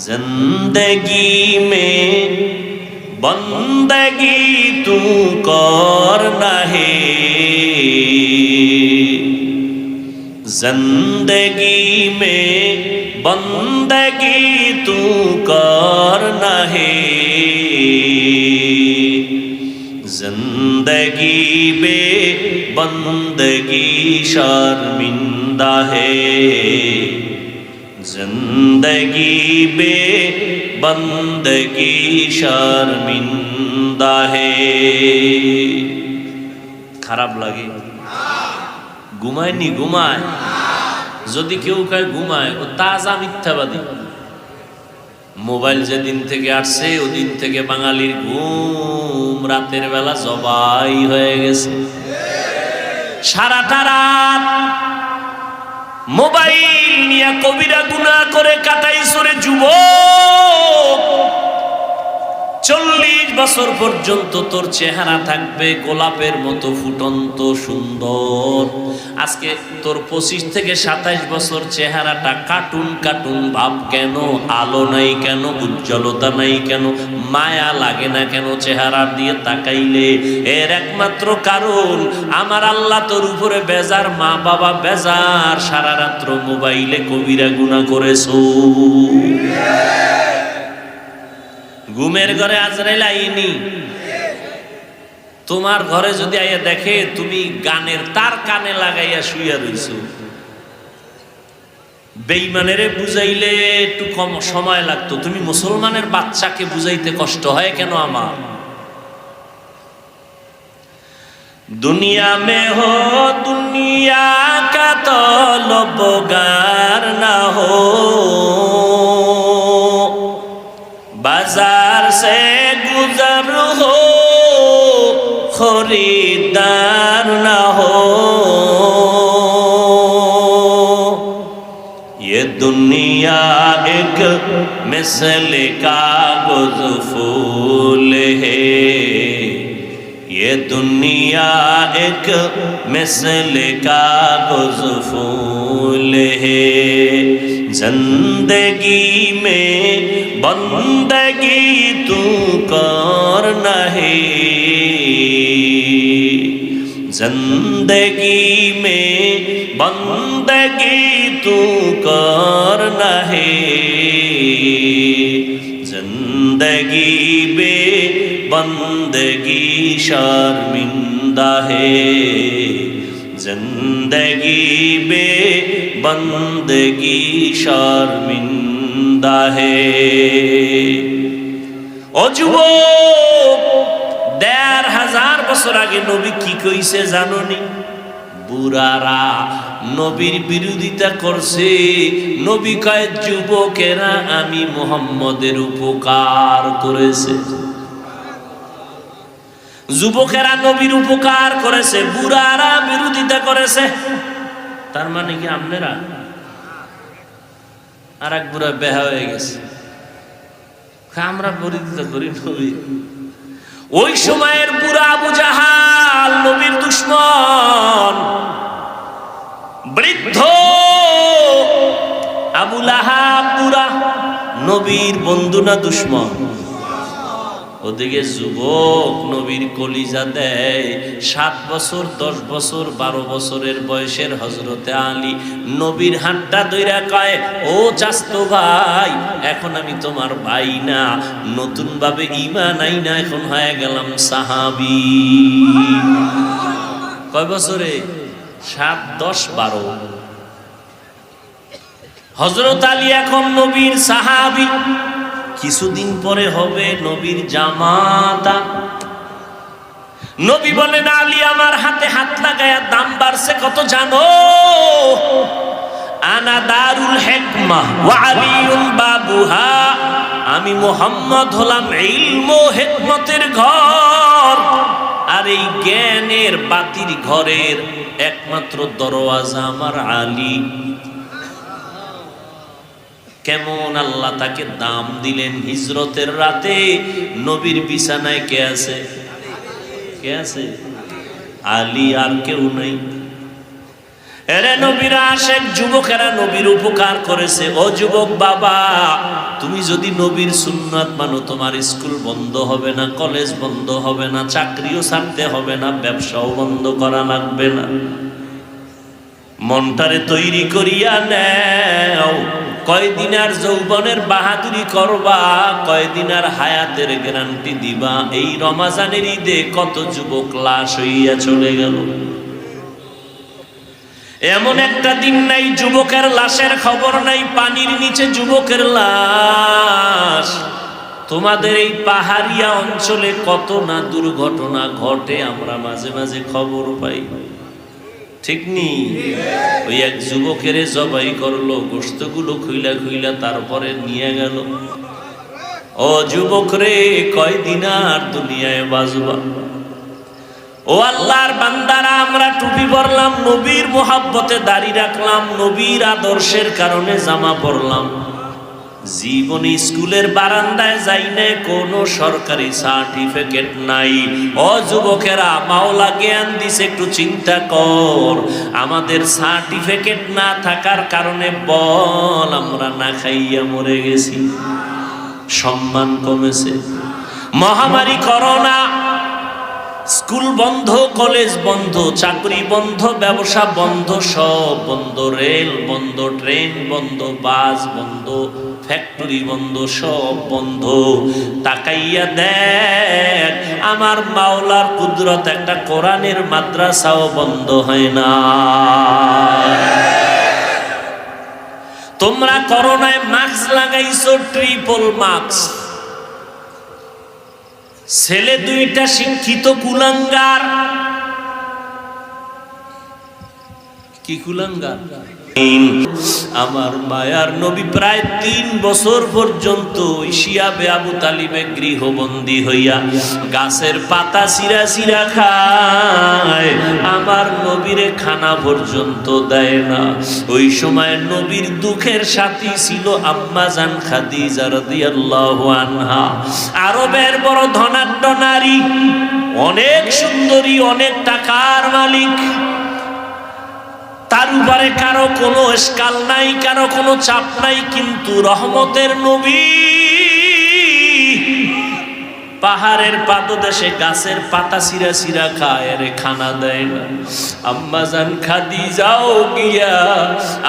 जिंदगी में बंदगी तू करना है, जिंदगी में बंदगी तू करना है, जिंदगी में बंदगी शर्मिंदा है, जिंदगी बे बंदगी शर्मिंदा है। খারাপ লাগে? ঘুমায়নি? ঘুমায়। যদি কেউ কয় ঘুমায়, ও তাজা মিথ্যাবাদী। মোবাইল যেদিন থেকে আসছে ওদিন থেকে বাঙালির ঘুম রাতের বেলা জবাই হয়ে গেছে। সারাটা রাত মোবাইল নিয়ে কবিরা গুনাহ করে কাটাইছরে যুবক। 40 বছর পর্যন্ত তোর চেহারা থাকবে গোলাপের মতো ফুটন্ত সুন্দর। আজকে তোর 25 থেকে 27 বছর চেহারাটা কার্টুন কার্টুন ভাব কেন? আলো নাই কেন? উজ্জ্বলতা নাই কেন? মায়া লাগে না কেন চেহারার দিয়ে তাকাইলে? এর একমাত্র কারণ আমার আল্লাহ তোর উপরে বেজার, মা বাবা বেজার, সারা রাত্র মোবাইলে কবিরা গুনাহ করেছো। ঘুমের ঘরে আজরাইল আইনি, তোমার ঘরে যদি আইয়া দেখে তুমি গানের তার কানে লাগাইয়া শুইয়া রইছো। বেঈমানেরে বুঝাইলে একটু কম সময় লাগতো, তুমি মুসলমানের বাচ্চাকে বুঝাইতে কষ্ট হয় কেন? আমার দুনিয়া মে হো দুনিয়া কা তলবগার না হো, बाजार से गुजर हो खरीदार ना हो, ये दुनिया एक मिसल कागज फूल है, ये दुनिया एक मिसल कागज फूल है, जिंदगी में बंदगी तू करना है, जिंदगी में बंदगी तू करना है, जिंदगी में बंदगी शर्मिंदा है, जिंदगी में बंदगी शर्मिंदा है। ও যুবক, 1500 বছর আগে নবী কি কইছে জানোনি? বুড়ারা নবীর বিরোধিতা করছে। নবী কয় যুবকেরা আমি মুহাম্মদের উপকার করেছে, যুবকেরা নবীর উপকার করেছে, বুড়ারা বিরোধিতা করেছে। তার মানে কি আপনারা? আর এক বুড়া বেহা হয়ে গেছে, আমরা বিরোধিতা করি নবীর। ওই সময়ের বুড়া আবু জাহাল নবীর দুশমন, বৃদ্ধ আবু লাহাব বুড়া, নবীর বন্ধু না দুশমন? ওদিকে যুবক নবীর কলিজা দেয়। 7 বছর 10 বছর 12 বছরের বয়সের হযরতে আলী নবীর হাতটা ধইরা কয়, ও চাচতো ভাই, এখন আমি তোমার ভাই না, নতুন ভাবে ঈমান আইনা এখন হয়ে গেলাম সাহাবী। কয় বছরে? 7, 10, 12। হযরত আলী এখন নবীর সাহাবী, কিছুদিন পরে হবে নবীর জামাতা। নবী বলেন, আলী আমার হাতে হাত লাগায়া দাম বাড়ছে কত জানো? আনা দারুল হিকমাহ ওয়া আলিউন বাবুহা, আমি মুহাম্মদ হলাম ইলম ও হিকমতের ঘর, আর এই জ্ঞানের বাতির ঘরের একমাত্র দরওয়াজা আমার আলী। কেমন আল্লাহ তাকে দাম দিলেন। হিজরতের রাতে নবীর বিছানায় কে আছে? কে আছে? আলী, আর কেউ নাই। এরে নবীর আশেক যুবকেরা নবীর উপকার করেছে। ও যুবক বাবা, তুমি যদি নবীর সুন্নাত মানো, তোমার স্কুল বন্ধ হবে না, কলেজ বন্ধ হবে না, চাকরিও ছাড়তে হবে না, ব্যবসাও বন্ধ করা লাগবে না। মনটারে তৈরি করিয়া নেও। কয়দিন আর যৌবনের বাহাদুরি করবা, কয়দিন আর হায়াতের গ্যারান্টি দিবা। এই রমাজানের ঈদে কত যুবক লাশ হইয়া চলে গেল। এমন একটা দিন নাই যুবকের লাশের খবর নাই, পানির নিচে যুবকের লাশ। তোমাদের এই পাহাড়িয়া অঞ্চলে কত না দুর্ঘটনা ঘটে, আমরা মাঝে মাঝে খবর পাই, ঠিক নি? ওই এক যুবকের জবাই করলো, গোশতগুলো খুইলা খুইলা তারপরে নিয়ে গেল। ও যুবক রে, কয়দিন আর দুনিয়ায় বাঁচবা? ও আল্লাহর বান্দারা, আমরা টুপি পরলাম, নবীর মোহাব্বতে দাড়ি রাখলাম, নবীর আদর্শের কারণে জামা পরলাম, জীবনে স্কুলের বারান্দায় যাই না, কোনো সরকারি সার্টিফিকেট নাই। ও যুবকেরা, মাওলা জ্ঞান দিছে, একটু চিন্তা কর। আমাদের সার্টিফিকেট না থাকার কারণে বল আমরা না খাইয়া মরে গেছি, সম্মান কমেছে। মহামারী করোনা, স্কুল বন্ধ, কলেজ বন্ধ, চাকরি বন্ধ, ব্যবসা বন্ধ, সব বন্ধ। রেল বন্ধ, ট্রেন বন্ধ, বাস বন্ধ, ফ্যাক্টরি বন্ধ, সব বন্ধ। তাকাইয়া দেখ, আমার মাওলার কুদরত, একটা কোরআনের মাদ্রাসাও বন্ধ হয় না। তোমরা করোনায় মাস্ক লাগাইছো, ট্রিপল মাস্ক। ছেলে 2টা শিক্ষিত কুলাঙ্গার। কি কুলাঙ্গার? আমার মায়ার নবী প্রায় 3 বছর পর্যন্ত শিয়াবে আবু তালিবে গৃহবন্দী হইয়া গাছের পাতা চিরা চিরা খায়, আমার নবীরে খানা পর্যন্ত দেয় না। ওই সময় নবীর দুঃখের সাথী ছিল আম্মা জান খাদিজা রাদিয়াল্লাহু আনহা, আরবের বড় ধনাঢ্য নারী, অনেক সুন্দরী, অনেক টাকার মালিক। তার উপরে কারো কোনো এসকাল নাই, কারো কোনো চাপ নাই, কিন্তু রহমতের নবী পাহাড়ের পাদদেশে গাছের পাতা চিরা চিরা খায়, আরে খানা দেয় না। আম্মা জান খাদিজাও গিয়া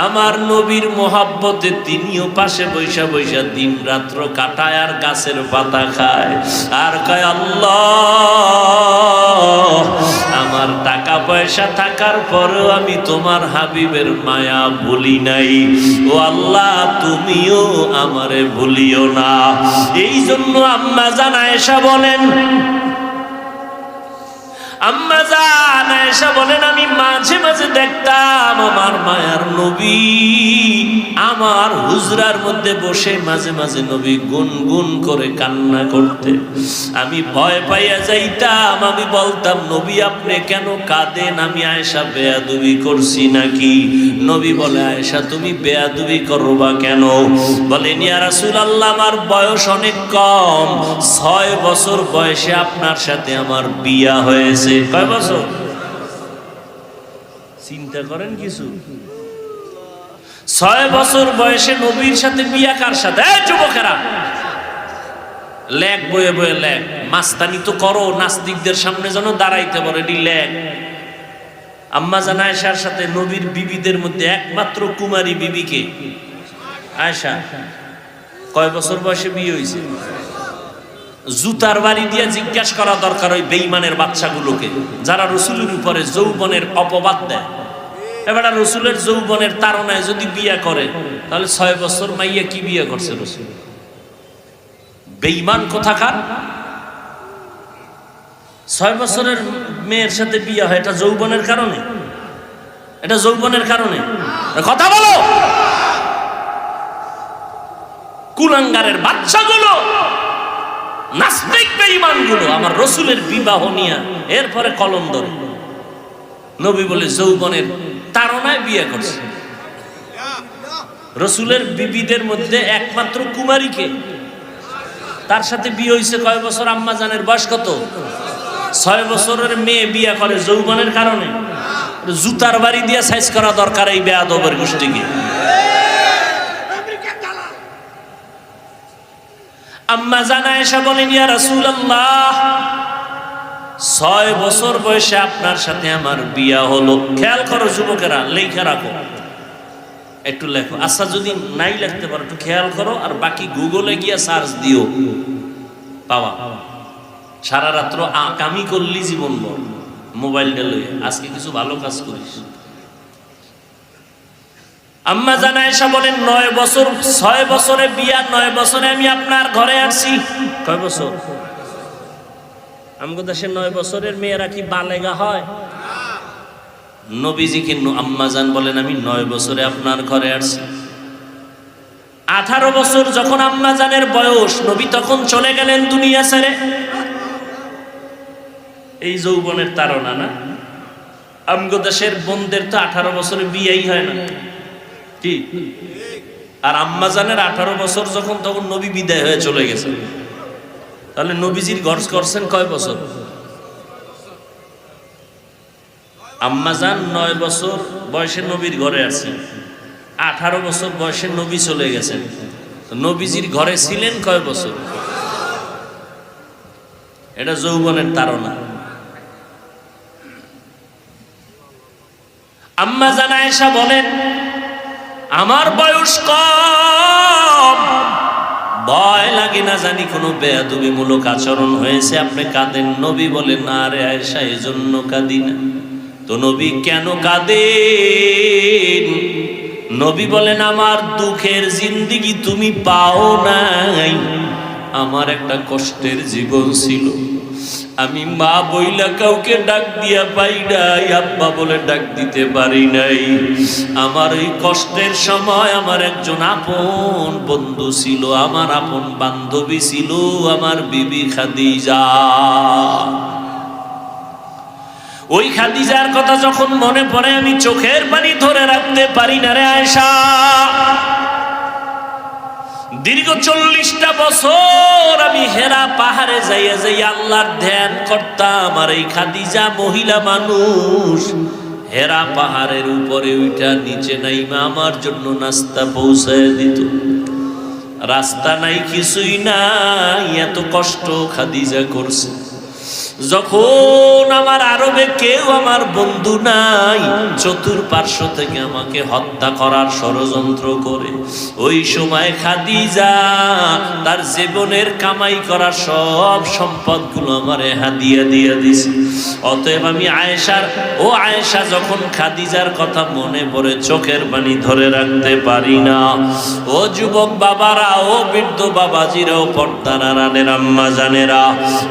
আমার নবীর মোহাব্বতে তিনিও পাশে বৈশা বৈশা দিন রাত্র কাটায়, আর গাছের পাতা খায়, আর কয় আল্লাহ, আমার টাকা পয়সা থাকার পরেও আমি তোমার হাবিবের মায়া ভুলি নাই। ও আল্লাহ, তুমিও আমারে ভুলিও না। এই জন্য আম্মা জান আয়েশা বলেন, আম্মা জান আয়েশা বলেন আমি মাঝে মাঝে দেখতাম আমার মায়ার নবী আমার হুজরার মধ্যে বসে মাঝে মাঝে নবী গুনগুন করে কান্না করতেন। আমি ভয় পাইয়া যাইতাম, আমি বলতাম নবী আপনি কেন কাঁদেন? আমি আয়েশা বেয়াদবি করছি নাকি? নবী বলে আয়েশা তুমি বেয়াদবি করবা কেন? বলেন ইয়া রাসূলুল্লাহ আমার বয়স অনেক কম, 6 বছর বয়সে আপনার সাথে আমার বিয়া হয়েছে। কয় বছর? চিন্তা করেন কিছু। 6 বছর বয়সে নবীর সাথে বিয়া। কার সাথে? এই যুবকেরা লেখ বয়ে বয়ে লেখ, মাস্তানি তো করো, নাস্তিকদের সামনে যেন দাঁড়াইতে পারে এটি লেখ। আম্মা জান আয়েশার সাথে নবীর বিবিদের মধ্যে একমাত্র কুমারী বিবিকে আয়েশা। কয় বছর বয়সে বিয়ে হয়েছে? জুতার বাড়ি দিয়ে জিজ্ঞাসা করা দরকার ওই বেঈমানের বাচ্চাগুলোকে যারা রসুলের উপরে যৌবনের অপবাদ দেয়। এবার রসুলের যৌবনের তাড়নায় যদি বিয়ে করে তাহলে 6 বছর মাইয়া কি বিয়ে করছে রসুল? বেঈমান কোথাকার। 6 বছরের মেয়ের সাথে বিয়ে হয়, এটা যৌবনের কারণে? এটা যৌবনের কারণে? কথা বলো। কুলাঙ্গারের বাচ্চাগুলো, নাস্তিক বেঈমানগুলো আমার রসুলের বিবাহ নিয়ে এরপরে কলম ধরে। নবী বলে যৌবনের তাড়নায় বিয়ে করছে। রসুলের বিবিদের মধ্যে একমাত্র কুমারীকে, তার সাথে বিয়ে হয়েছে কয় বছর? আম্মা জানের বয়স কত? 6 বছরের মেয়ে বিয়ে করে যৌবনের কারণে? জুতার বাড়ি দিয়ে সাইজ করা দরকার এই বেয়াদবের গোষ্ঠীকে। আম্মা জান আয়েশা বলেন ইয়া রাসূলুল্লাহ 6 বছর বয়সে আপনার সাথে আমার বিয়া হলো। খেয়াল করো যুবকেরা, লেখা রাখো, একটু লেখো। আচ্ছা যদি নাই লিখতে পারো একটু খেয়াল করো, আর বাকি গুগলে গিয়া সার্চ দিও, পাওয়া। সারা রাত্র কামি করলি জীবন বল, মোবাইলটা লইয়া আজকে কিছু ভালো কাজ করিস। আম্মা জান আয়েশা বলেন 9 বছর, 6 বছরে বিয়া, 9 বছরে আমি আপনার ঘরে আসছি। কয় বছর? আমগো দেশে 9 বছরের মেয়েরা কি বালেগা হয়? নবীজি কিন্তু আম্মা জান বলেন আমি 9 বছরে আপনার ঘরে আসছি। 18 বছর যখন আম্মা জানের বয়স, নবী তখন চলে গেলেন দুনিয়া ছেড়ে। এই যৌবনের তাড়না না? আমগো দেশের বোনদের তো 18 বছরে বিয়েই হয় না, ঠিক? আর আম্মা জানের 18 বছর যখন, তখন নবী বিদায় হয়ে চলে গেছে। তাহলে নবীজির গর্জ করছেন কয় বছর? আম্মা জান 9 বছর বয়সে নবীর ঘরে আসছেন, 18 বছর বয়সে নবী চলে গেছেন। নবীজির ঘরে ছিলেন কয় বছর? এটা যৌবনের তাড়না। আম্মা জান আয়েশা বলেন আমার বয়স কম, ভয় লাগে না জানি কোনো বেয়াদবিমূলক আচরণ হয়েছে, আপনি কাঁদেন। নবী বলেন না রে আয়েশা এজন্য কাঁদি না। তো নবী কেন কাঁদেন? নবী বলেন আমার দুঃখের জিন্দেগি তুমি পাও নাই, আমার একটা কষ্টের জীবন ছিল। আমি মা বইলা কাউকে ডাক দিয়া পাই নাই, আব্বা বলে ডাক দিতে পারি নাই। আমার এই কষ্টের সময় আমার একজন আপন বন্ধু ছিল, আমার আপন বান্ধবী ছিল আমার বিবি খাদিজা। ওই খাদিজার কথা যখন মনে পড়ে আমি চোখের পানি ধরে রাখতে পারি না রে আয়েশা। দীর্ঘ 40টা বছর আমি হেরা পাহাড়ে যাইয়া যাইয়া আল্লাহর ধ্যান করতাম, আর এই খাদিজা মহিলা মানুষ হেরা পাহাড়ের উপরে উঠা নিচে নাইমা আমার জন্য নাস্তা পৌঁছায় দিত। রাস্তা নাই, কিছুই নাই, এত কষ্ট খাদিজা করছে। যখন আমার আরবে কেউ আমার বন্ধু নাই, চতুর্পার্শ্ব থেকে আমাকে হত্যা করার ষড়যন্ত্র করে, ওই সময় খাদিজা তার জীবনের কামাই করার সব সম্পদগুলো আমারে হাদিয়া দিয়ে দিছে। অতএব আমি আয়েশার, ও আয়েশা যখন খাদিজার কথা মনে পড়ে চোখের পানি ধরে রাখতে পারি না। ও যুবক বাবারা, ও বৃদ্ধ বাবাজিরা, ও পর্দার আড়ালের আম্মা জানেরা,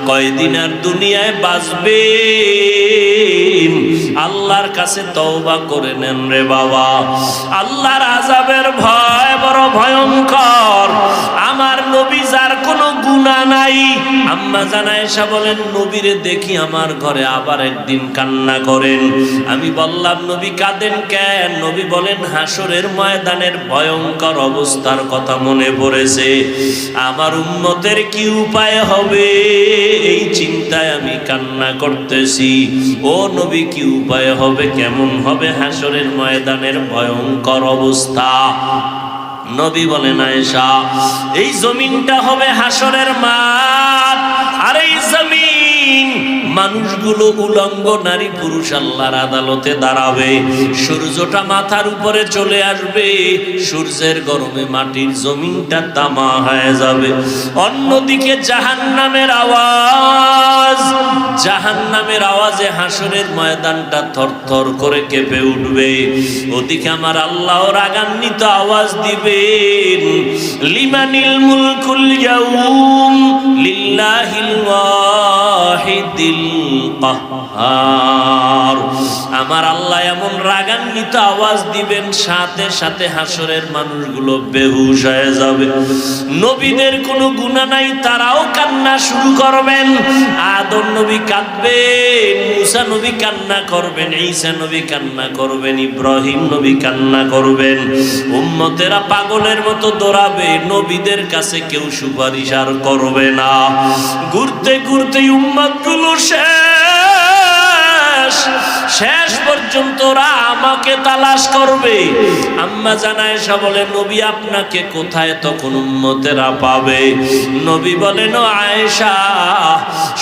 কয়দিন আর দুনিয়া দুনিয়ায় বাঁচবেন, আল্লাহর কাছে তওবা করে নেন রে বাবা। আল্লাহর আযাবের ভয় বড় ভয়ঙ্কর। আমার নবী যার কোনো গুনাহ নাই, আম্মা জান আয়েশা বলেন নবীরে দেখি আমার ঘরে আবার একদিন কান্না করেন। আমি বললাম নবী কাঁদেন কেন? নবী বলেন হাসরের ময়দানের ভয়ঙ্কর অবস্থার কথা মনে পড়েছে। আমার উম্মতের কি উপায় হবে এই চিন্তায় আমি কান্না করতেছি। ও নবী কি উপায় হবে, কেমন হবে হাসরের ময়দানের ভয়ঙ্কর অবস্থা? নবী বলেন আয়েশা এই জমিনটা হবে হাসরের মাঠ, আর এই জমিন মানুষগুলো উলঙ্গ নারী পুরুষ আল্লাহর আদালতে দাঁড়াবে। সূর্যটা মাথার উপরে চলে আসবে, সূর্যের গরমে মাটির জমিনটা তামা হয়ে যাবে। অন্যদিকে জাহান্নামের আওয়াজ, জাহান্নামের আওয়াজে হাসরের ময়দানটা থরথর করে কেঁপে উঠবে। ওদিকে আমার আল্লাহ রাগান্বিত আওয়াজ দিবেন, লিমানিল মুলকুল ইয়াউম লিল্লাহিল ওয়াহিদিল কাহ্হার। আমার আল্লাহ এমন রাগান্বিত আওয়াজ দিবেন, সাথে সাথে হাসরের মানুষগুলো বেহুশ হয়ে যাবে। নবীদের কোনো গুনাহ নাই, তারাও কান্না শুরু করবেন। আদম নবী কাঁদবেন, মুসা নবী কান্না করবেন, ঈসা নবী কান্না করবেন, ইব্রাহিম নবী কান্না করবেন। উম্মতেরা পাগলের মতো দৌড়াবে, নবীদের কাছে কেউ সুপারিশ আর করবে না। ঘুরতে ঘুরতে উম্মতগুলো শেষ পর্যন্ত ওরা আমাকে তালাশ করবে। আম্মা জান আয়েশা বলে নবী আপনাকে কোথায় তখন উম্মতেরা পাবে? নবী বলেন ও আয়েশা,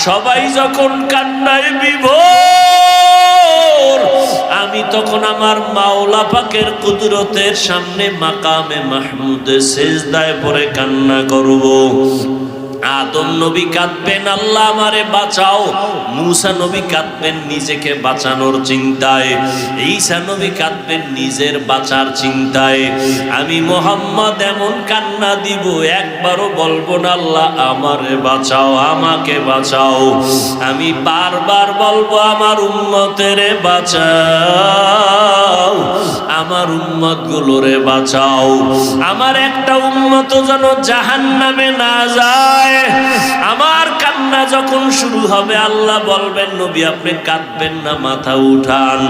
সবাই যখন কান্নায় বিভোর, আমি তখন আমার মাওলা পাকের কুদরতের সামনে মাকামে মাহমুদে সেজদায় পড়ে কান্না করব। আদম নবী কাঁদবেন আল্লাহ আমারে বাঁচাও, মুসা নবী কাঁদবেন নিজেকে বাঁচানোর চিন্তায়, ঈসা নবী কাঁদবেন নিজের বাঁচার চিন্তায়। আমি মুহাম্মদ এমন কান্না দিব, একবারও বলবো না আল্লাহ আমারে বাঁচাও, আমাকে বাঁচাও। আমি বারবার বলবো আমার উম্মতেরে বাঁচাও, আমার উম্মত গুলোরে বাঁচাও। আমার একটা উম্মত যেন জাহান্নামে না যায়। আমার কান্না যখন শুরু হবে আল্লাহ বলবেন নবী আপনি কাঁদবেন না, মাথা উঠান,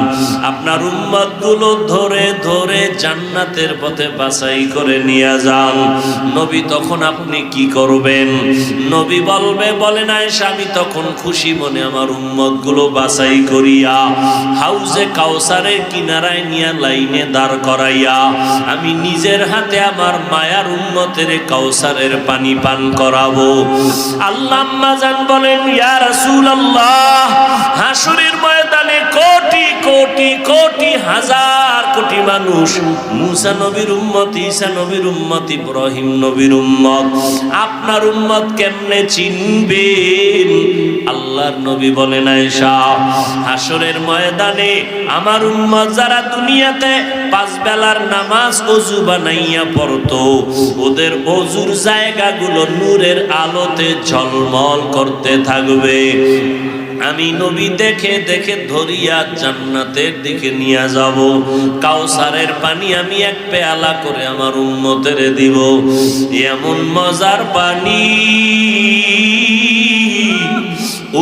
আপনার উম্মত গুলো ধরে ধরে জান্নাতের পথে বাছাই করে নিয়ে যান। নবী তখন আপনি কি করবেন? নবী বলেন আয়েশা আমি তখন খুশি মনে আমার উম্মত গুলো বাছাই করিয়া হাউজে কাউসারের কিনারায় নিয়ে লাইনে দাঁড় করাইয়া আমি নিজের হাতে আমার মায়ার উম্মতের কাউসারের পানি পান করাবো। আল্লাহ আম্মা জান বলেন ইয়া রাসূলুল্লাহ, হাসরের ময়দানে কোটি কোটি কোটি হাজার কোটি মানুষ, মুসা নবীর উম্মত, ঈসা নবীর উম্মত, ইব্রাহিম নবীর উম্মত, আপনার উম্মত কেমনে চিনবেন? আল্লাহর নবী বলেন আয়েশা হাসরের ময়দানে আমার উম্মত যারা দুনিয়াতে পাঁচ বেলার নামাজ ওযু বানাইয়া পড়তো, ওদের ওযুর জায়গাগুলো নূরের আলোতে ঝলমল করতে থাকবে। আমি নবী দেখে দেখে ধরিয়া জান্নাতের দিকে নিয়ে যাব। কাউসারের পানি আমি এক পেয়ালা করে আমার উম্মতের দিব। এমন মজার পানি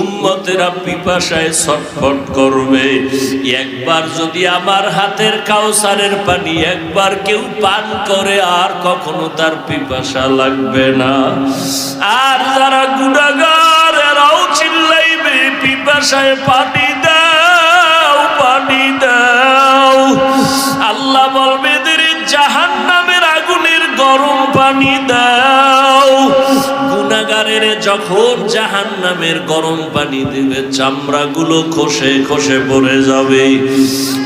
উম্মতেরা পিপাসায় ছটফট করবে। একবার যদি আমার হাতের কাউসারের পানি একবার কেউ পান করে আর কখনো তার পিপাসা লাগবে না। আর যারা গুনাহগার এরাও চিল্লাইবে পিপাসায় পানি দাও, পানি দাও। আল্লাহ বলবে এদের জাহান্নামের আগুনের গরম পানি দাও। গুনাহগারের যখন জাহান্নামের গরম পানি দিবে চামড়াগুলো খসে খসে পড়ে যাবে।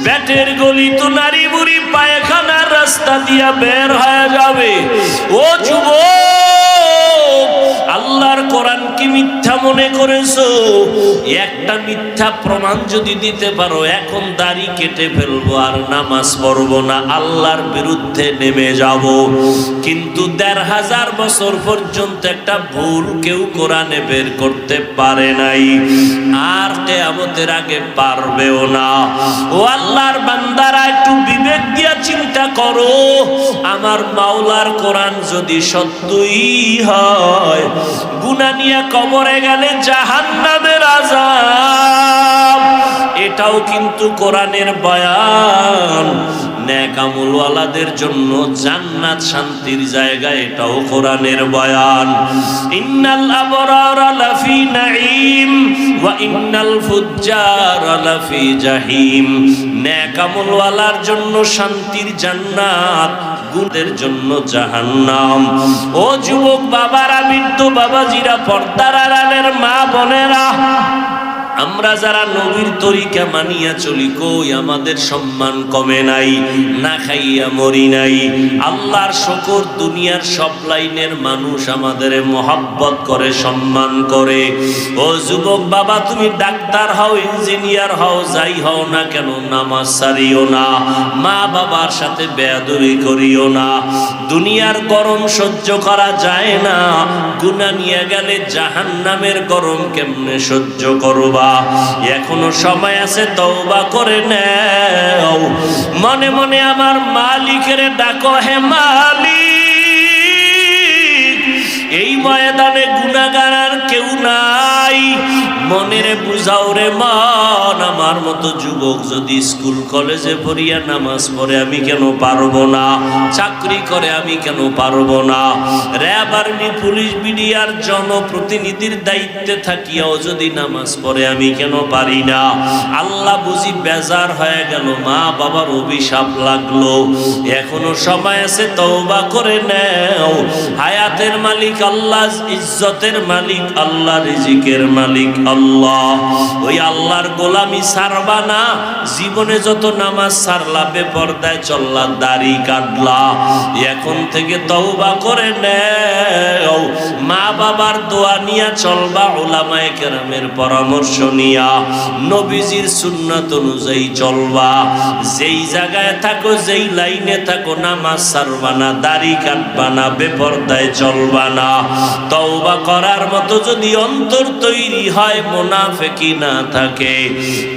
পেটের গলি তো নারী বুড়ি পায়খানার রাস্তা দিয়া বের হয়ে যাবে। ও যুবক, আল্লাহ আল্লাহর কোরআন কি মিথ্যা মনে করেছো? একটা মিথ্যা প্রমাণ যদি দিতে পারো, এখন দাড়ি কেটে ফেলবো আর নামাজ পড়বো না, আল্লাহর বিরুদ্ধে নেমে যাব। কিন্তু ১৫০০ বছর পর্যন্ত একটা ভুল কেউ কোরআনে বের করতে পারে নাই, আর কিয়ামতের আগে পারবেও না। ও আল্লাহর বান্দারা, একটু বিবেক দিয়া চিন্তা করো, আমার মাওলার কোরআন যদি সত্যই হয়, গুনাহ নিয়ে কবরে গেলে জাহান্নামের আযাব, এটাও কিন্তু কোরআনের বয়ান। নেক আমলওয়ালাদের জন্য জান্নাত শান্তির জায়গা, এটাও কোরআনের বয়ান। ইন্নাল আবরারা লাফি নাঈম ওয়া ইন্নাল ফুজ্জারা লাফি জাহিম। নেক আমলওয়ালার জন্য শান্তির জান্নাত, গুণের জন্য জাহান্নাম। ও যুবক বাবারা, বৃদ্ধ বাবাজিরা, পর্দার আড়ালের মা বোনেরা, আমরা যারা নবীর তরিকা মানিয়া চলি, কই আমাদের সম্মান কমে নাই? না খাইয়া মরি নাই। আল্লাহর শুকর, দুনিয়ার সব লাইনের মানুষ আমাদের মহব্বত করে, সম্মান করে। ও যুবক বাবা, তুমি ডাক্তার হও, ইঞ্জিনিয়ার হও, যাই হও না কেন, নামাজ ছাড়িও না, মা বাবার সাথে বেয়াদবি করিও না। দুনিয়ার গরম সহ্য করা যায় না, গুনাহ নিয়ে গেলে জাহান্নামের গরম কেমনে সহ্য করবা? এখনো সময় আছে, তওবা করে নাও। মনে মনে আমার মালিকের ডাকো, হে মালিক, এই ময়দানে গুনাহগার আর কেউ নাই, মনের বুঝাও রে মন। আমার মতো যুবক যদি স্কুল কলেজে পড়িয়া নামাজ পড়ে, আমি কেন পারবো না? চাকরি করে, আমি কেন পারবো না? র্যাব, আর্মি, পুলিশ, বিডিআর জনপ্রতিনিধির দায়িত্বে থাকিয়াও যদি নামাজ পড়ে, আমি কেন পারি না? আল্লাহ বুঝি বেজার হয়ে গেল, মা বাবার অভিশাপ লাগলো। এখনো সময় আছে, তওবা করে নাও। হায়াতের মালিক আল্লাহ, ইজ্জতের মালিক আল্লাহ, রিজিকের মালিক আল্লাহ। ওই আল্লাহর গোলামি ছাড়বা না। জীবনে যত নামাজ ছাড়লা, বেপরদায় চললা, দাড়ি কাটলা, এখন থেকে তওবা করে নাও। মা বাবার দোয়া নিয়া চলবা, উলামায়ে কেরামের পরামর্শ নিয়া, নবীজির সুন্নাত অনুযায়ী চলবা। যেই জায়গায় থাকো, যেই লাইনে থাকো, নামাজ ছাড়বা না, দাড়ি কাটবা না, বেপরদায় চলবা না। তওবা করার মতো যদি অন্তর তৈরি হয়, মুনাফিকি না থাকে,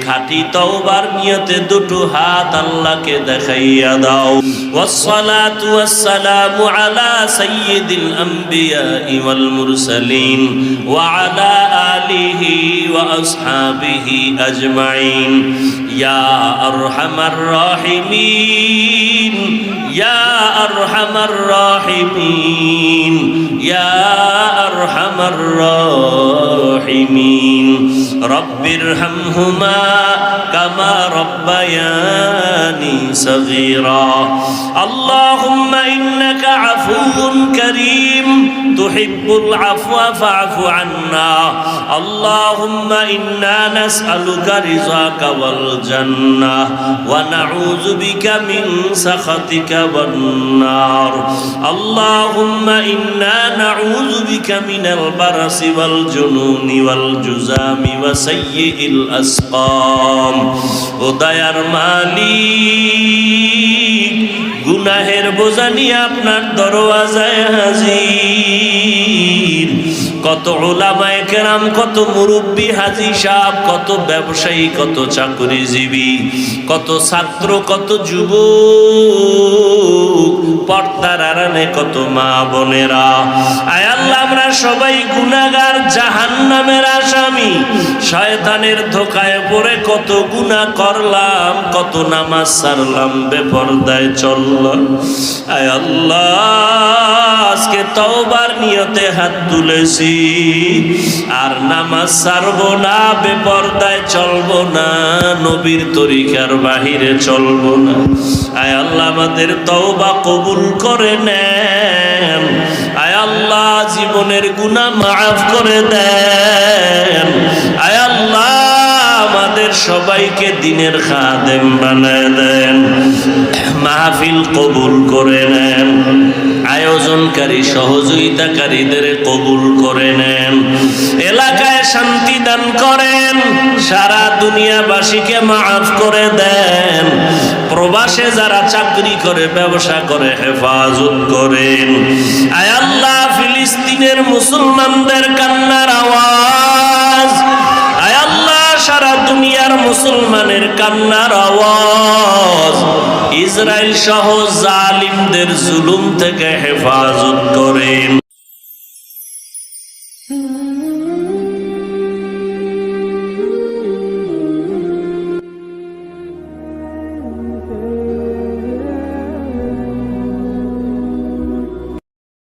খাঁটি তওবার নিয়তে দুটো হাত আল্লাহকে দেখাইয়া দাও। ওয়াসসালাতু ওয়াসসালামু আলা সাইয়্যিদিল আমবিয়া ওয়াল মুরসালিন ওয়া আলা আলিহি ওয়া আসহাবিহি আজমাইন। ইয়া আরহামার রাহিমিন, ইয়া আরহামার রাহিমিন, ইয়া আরহামার রাহিমিন। রব্বিরহামহুমা কামা রব্বায়ানি সগীরা। আল্লাহুম্মা ইন্নাকা আফুউন কারীম তুহিব্বুল আফওয়া ফা'ফু আন্না। আল্লাহুম্মা ইন্না নাসআলুকা রিযাকা ওয়াল জান্নাহ ওয়া নাউযু বিকা মিন সাখাতিকা ওয়ান নার। আল্লাহুম্মা ইন্না নাউযু বিকা মিনাল বারাসি ওয়াল জুনুনি ওয়াল জুযামি ওয়া সাইয়্যিল আসকাম। ও দয়ার মালিক, গুনাহের বোঝা নিয়ে আপনার দরওয়াজায় হাজির। কত উলামায়ে কেরাম, কত মুরব্বী হাজী সাহেব, কত ব্যবসায়ী, কত চাকরিজীবী, কত ছাত্র, কত যুবক, পর্দার আড়ালে কত মা বোনেরা। আয় আল্লাহ, আমরা সবাই গুনাহগার, জাহান্নামের আসামি। শয়তানের ধোঁকায় পড়ে কত গুনাহ করলাম, কত নামাজ ছাড়লাম, বেপরদায় চললাম। আয় আল্লাহ, আজকে তওবার নিয়তে হাত তুলেছি, আর নামাজ ছাড়বো না, বেপরদায় চলবো না, নবীর তরিকার বাহিরে চলবো না। আয় আল্লাহ, আমাদের তওবা কবুল করে নেন। আয় আল্লাহ, জীবনের গুনাহ মাফ করে দেন। আয় আল্লাহ, আমাদের সবাইকে দ্বীনের খাদেম বানায় দেন। মাহফিল কবুল করে নেন। আয়োজনকারী সহযোগিতাকারীদের কবুল করে নেন, এলাকায় শান্তি দান করেন, সারা দুনিয়াবাসীকে মাফ করে দেন, প্রবাসে যারা চাকরি করে ব্যবসা করে হেফাজত করেন। আয় আল্লাহ, ফিলিস্তিনের মুসলমানদের কান্নার আওয়াজ, আয় আল্লাহ, সারা দুনিয়ার মুসলমানের কান্নার আওয়াজ, ইসরায়েল সহ জালিমদের জুলুম থেকে হেফাজত করেন।